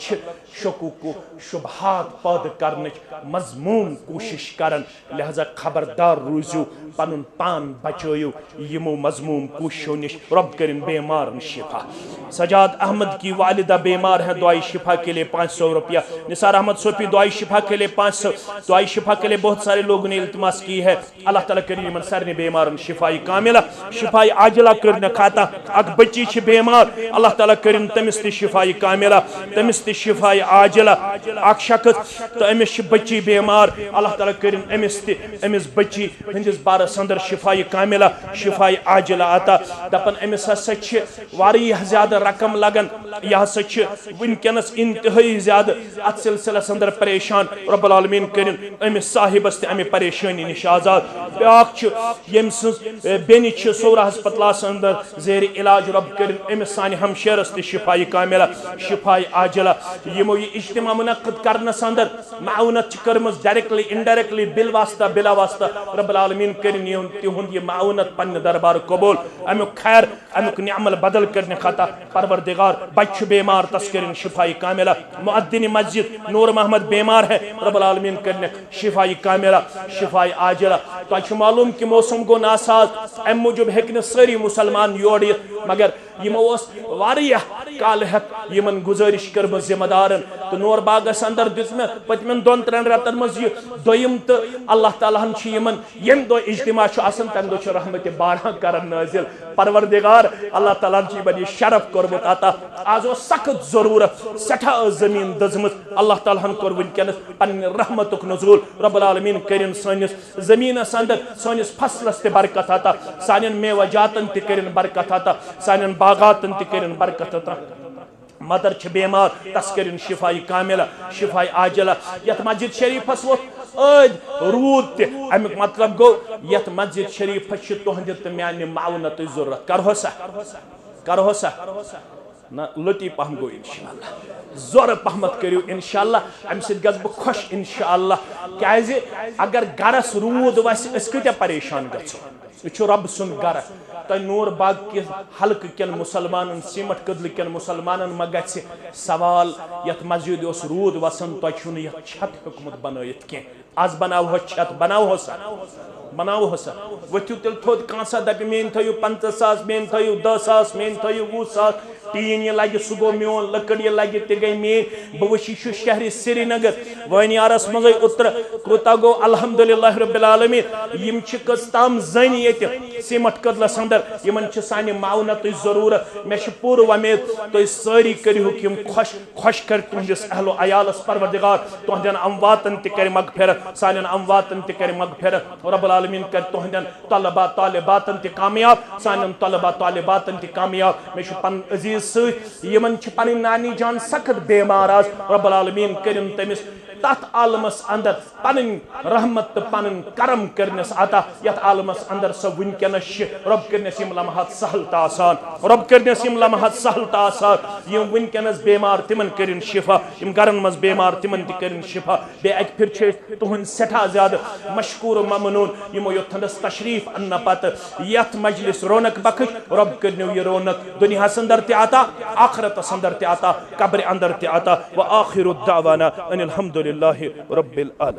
S1: शकुक शुबहात पैदा करने मजमूम कोशिश करन लिहाजा खबरदार रूजू पनुन पान बचो यमो मजमूम कोशिशों निश रब करिन बेमार शिफा। सजाद अहमद की वालिदा बीमार है दुआई शिफा के लिए 500 रुपया। निसार अहमद सोफी दुआई शिफा के लिए 500। दुआई शिफा के लिए बहुत सारे लोगों ने इल्तिमास की है। अल्लाह ताला करीम मन सारे बीमार शिफाई कामिला शिफाई आजिला करने खाता अक बच्ची छ बीमार अल्लाह ताला करीम तमिस ति शिफाई कामिला तमिस ति शिफाई आजिला अक शख्स तो अमिस बच्ची बीमार अल्लाह ताला करीम अमिस बच्ची हंदिस बारस अंदर शिफाई कामिला शिफाई आजिला आता दपन अमिस हसा छ वारियाह ज्यादा रकम लगन यह हसा छ वनकनस इंतहाई ज्यादा अत सिलसिलस अंदर परेशान रब्बुल आलमीन करिन अमिस साहिबस ते अमि परेशानी निश आजाद। ब्याक छ यम सज बेनि छ सौरा हस्पतालस अंदर जेर इलाज रब करिन अमिस सानि हमशेरस ते शिफाई कामिला शिफाई आजिला यमो ये इज्तिमा मुनक्किद करनस अंदर माउनत छ करमस डायरेक्टली इनडायरेक्टली बिल वास्ता बिला वास्ता रब्बुल आलमीन करिन तिहुंद ये माउनत पन्न दरबार कबूल अमुक खैर अमुक निअमल बदल करने खाता परवरदिगार बच्च बीमार तस्करिन शिफाई कामिला मुअद्दिन मस्जिद नूर मोहम्मद बीमार है रब्बुल आलमीन करने शिफाई कामिला शिफाई आजिला। तो मालूम कि मौसम गो नासाज अम मूजूब हेकन सारी मुसलमान योर मगर यमो काल हेत यमन गुजारिश कर बह जिम्मेदारन तो नूर बागस अंदर दिस मे पतमन 2-3 रतन मज यह दोयम तो अल्लाह ताला यमन यम दो इज्तिमा आसन तम दो रहमत बारह कर नाजिल परवरदिगार अल्लाह ताला यह शरफ कोरमुत अता आज सख्त जरूरत सठा जमीन दजमत अल्लाह ताला कोर वनकस पन्न रहमतुक नज़ूल रब्बुल आलमीन करिन सनिस जमीनस अंदर सनिस फसलस ते बरकत अता सानिन मेवजातन ते करिन बरकत अता सानिन बागातन ते करिन बरकत अता मदर छ बीमार तस करिन शिफाई कामिला शिफाई आजिला यत मस्जिद शरीफस वो रूद ते अमुक मतलब गो यत मस्जिद शरीफस तुहंद तो म्यान मावनत जरूरत करो सा ना लती पहम गो इंशाअल्लाह जोर पहमत करियो इंशाअल्लाह अम सिद गस बह खुश इंशाअल्लाह क्याजे अगर गरस रूद वस अस कत्या परेशान गछो यह रब सुन गर तो नूर बाग के हल्क कन मुसलमान सीमट कदल कन मुसलमान मा ग सवाल यत मस्जिद रूद वसन तुम यह छत हुकमत बनत कह आज बनाव छत बनाव सा वथु तिल थोद कांसा दप मेन थयु 50,000 मेन थयु 10,000 मेन थयु 20,000 टीन ये लगे सह गो मोन लकड़ ये लगे ते गई मेन बह वशी शहर श्रीनगर वनियारस मज उतर कोता गो अल्हम्दुलिल्लाह रब्बिल आलमीन यम कस्ताम जन ये सीमट कदलस अंदर यमन सानि मावनत जरूरत मे पूर वमेद तुम सारी करिहुक यम खुश कर तुहदिस अहलो अयालस परवरदिगार तुहदन अमवातन ते कर मगफिरत सानिन अमवातन ते कर मगफिरत रब्बुल आलमीन कर तुहदन तलबा तालिबातन ते कामयाब सानिन तलबा तालिबातन ते कामयाब मे पन अजीज यमन पन नानी जान सख्त बेमार आज रब्बुल आलमीन करिन तमिस तथ आलमस अंदर पन रहमत तो पन करम करनस अता यथ आलमस अंदर सह वनकनस रब करनस यम लम्हात सहल तो आसान रब करनस यम लम्हात सहल तो आसान यम वनकनस बेमार तिमन करिन शिफा यम गरन मज बेमार तिमन ति करिन शिफा बे अक फिर तुहंद सठा ज्यादा मशकूर ममनून यमो योथंदस तशरीफ अन्न पत यथ मजलिस रौनक बख्श रब करनो ये रौनक दुनिया अंदर ते आता आखिरत अंदर ते आता कब्र अंदर ते आता व आखिरु दावाना अनिल हम्दुलिल्लाहि रब्बिल आलमीन।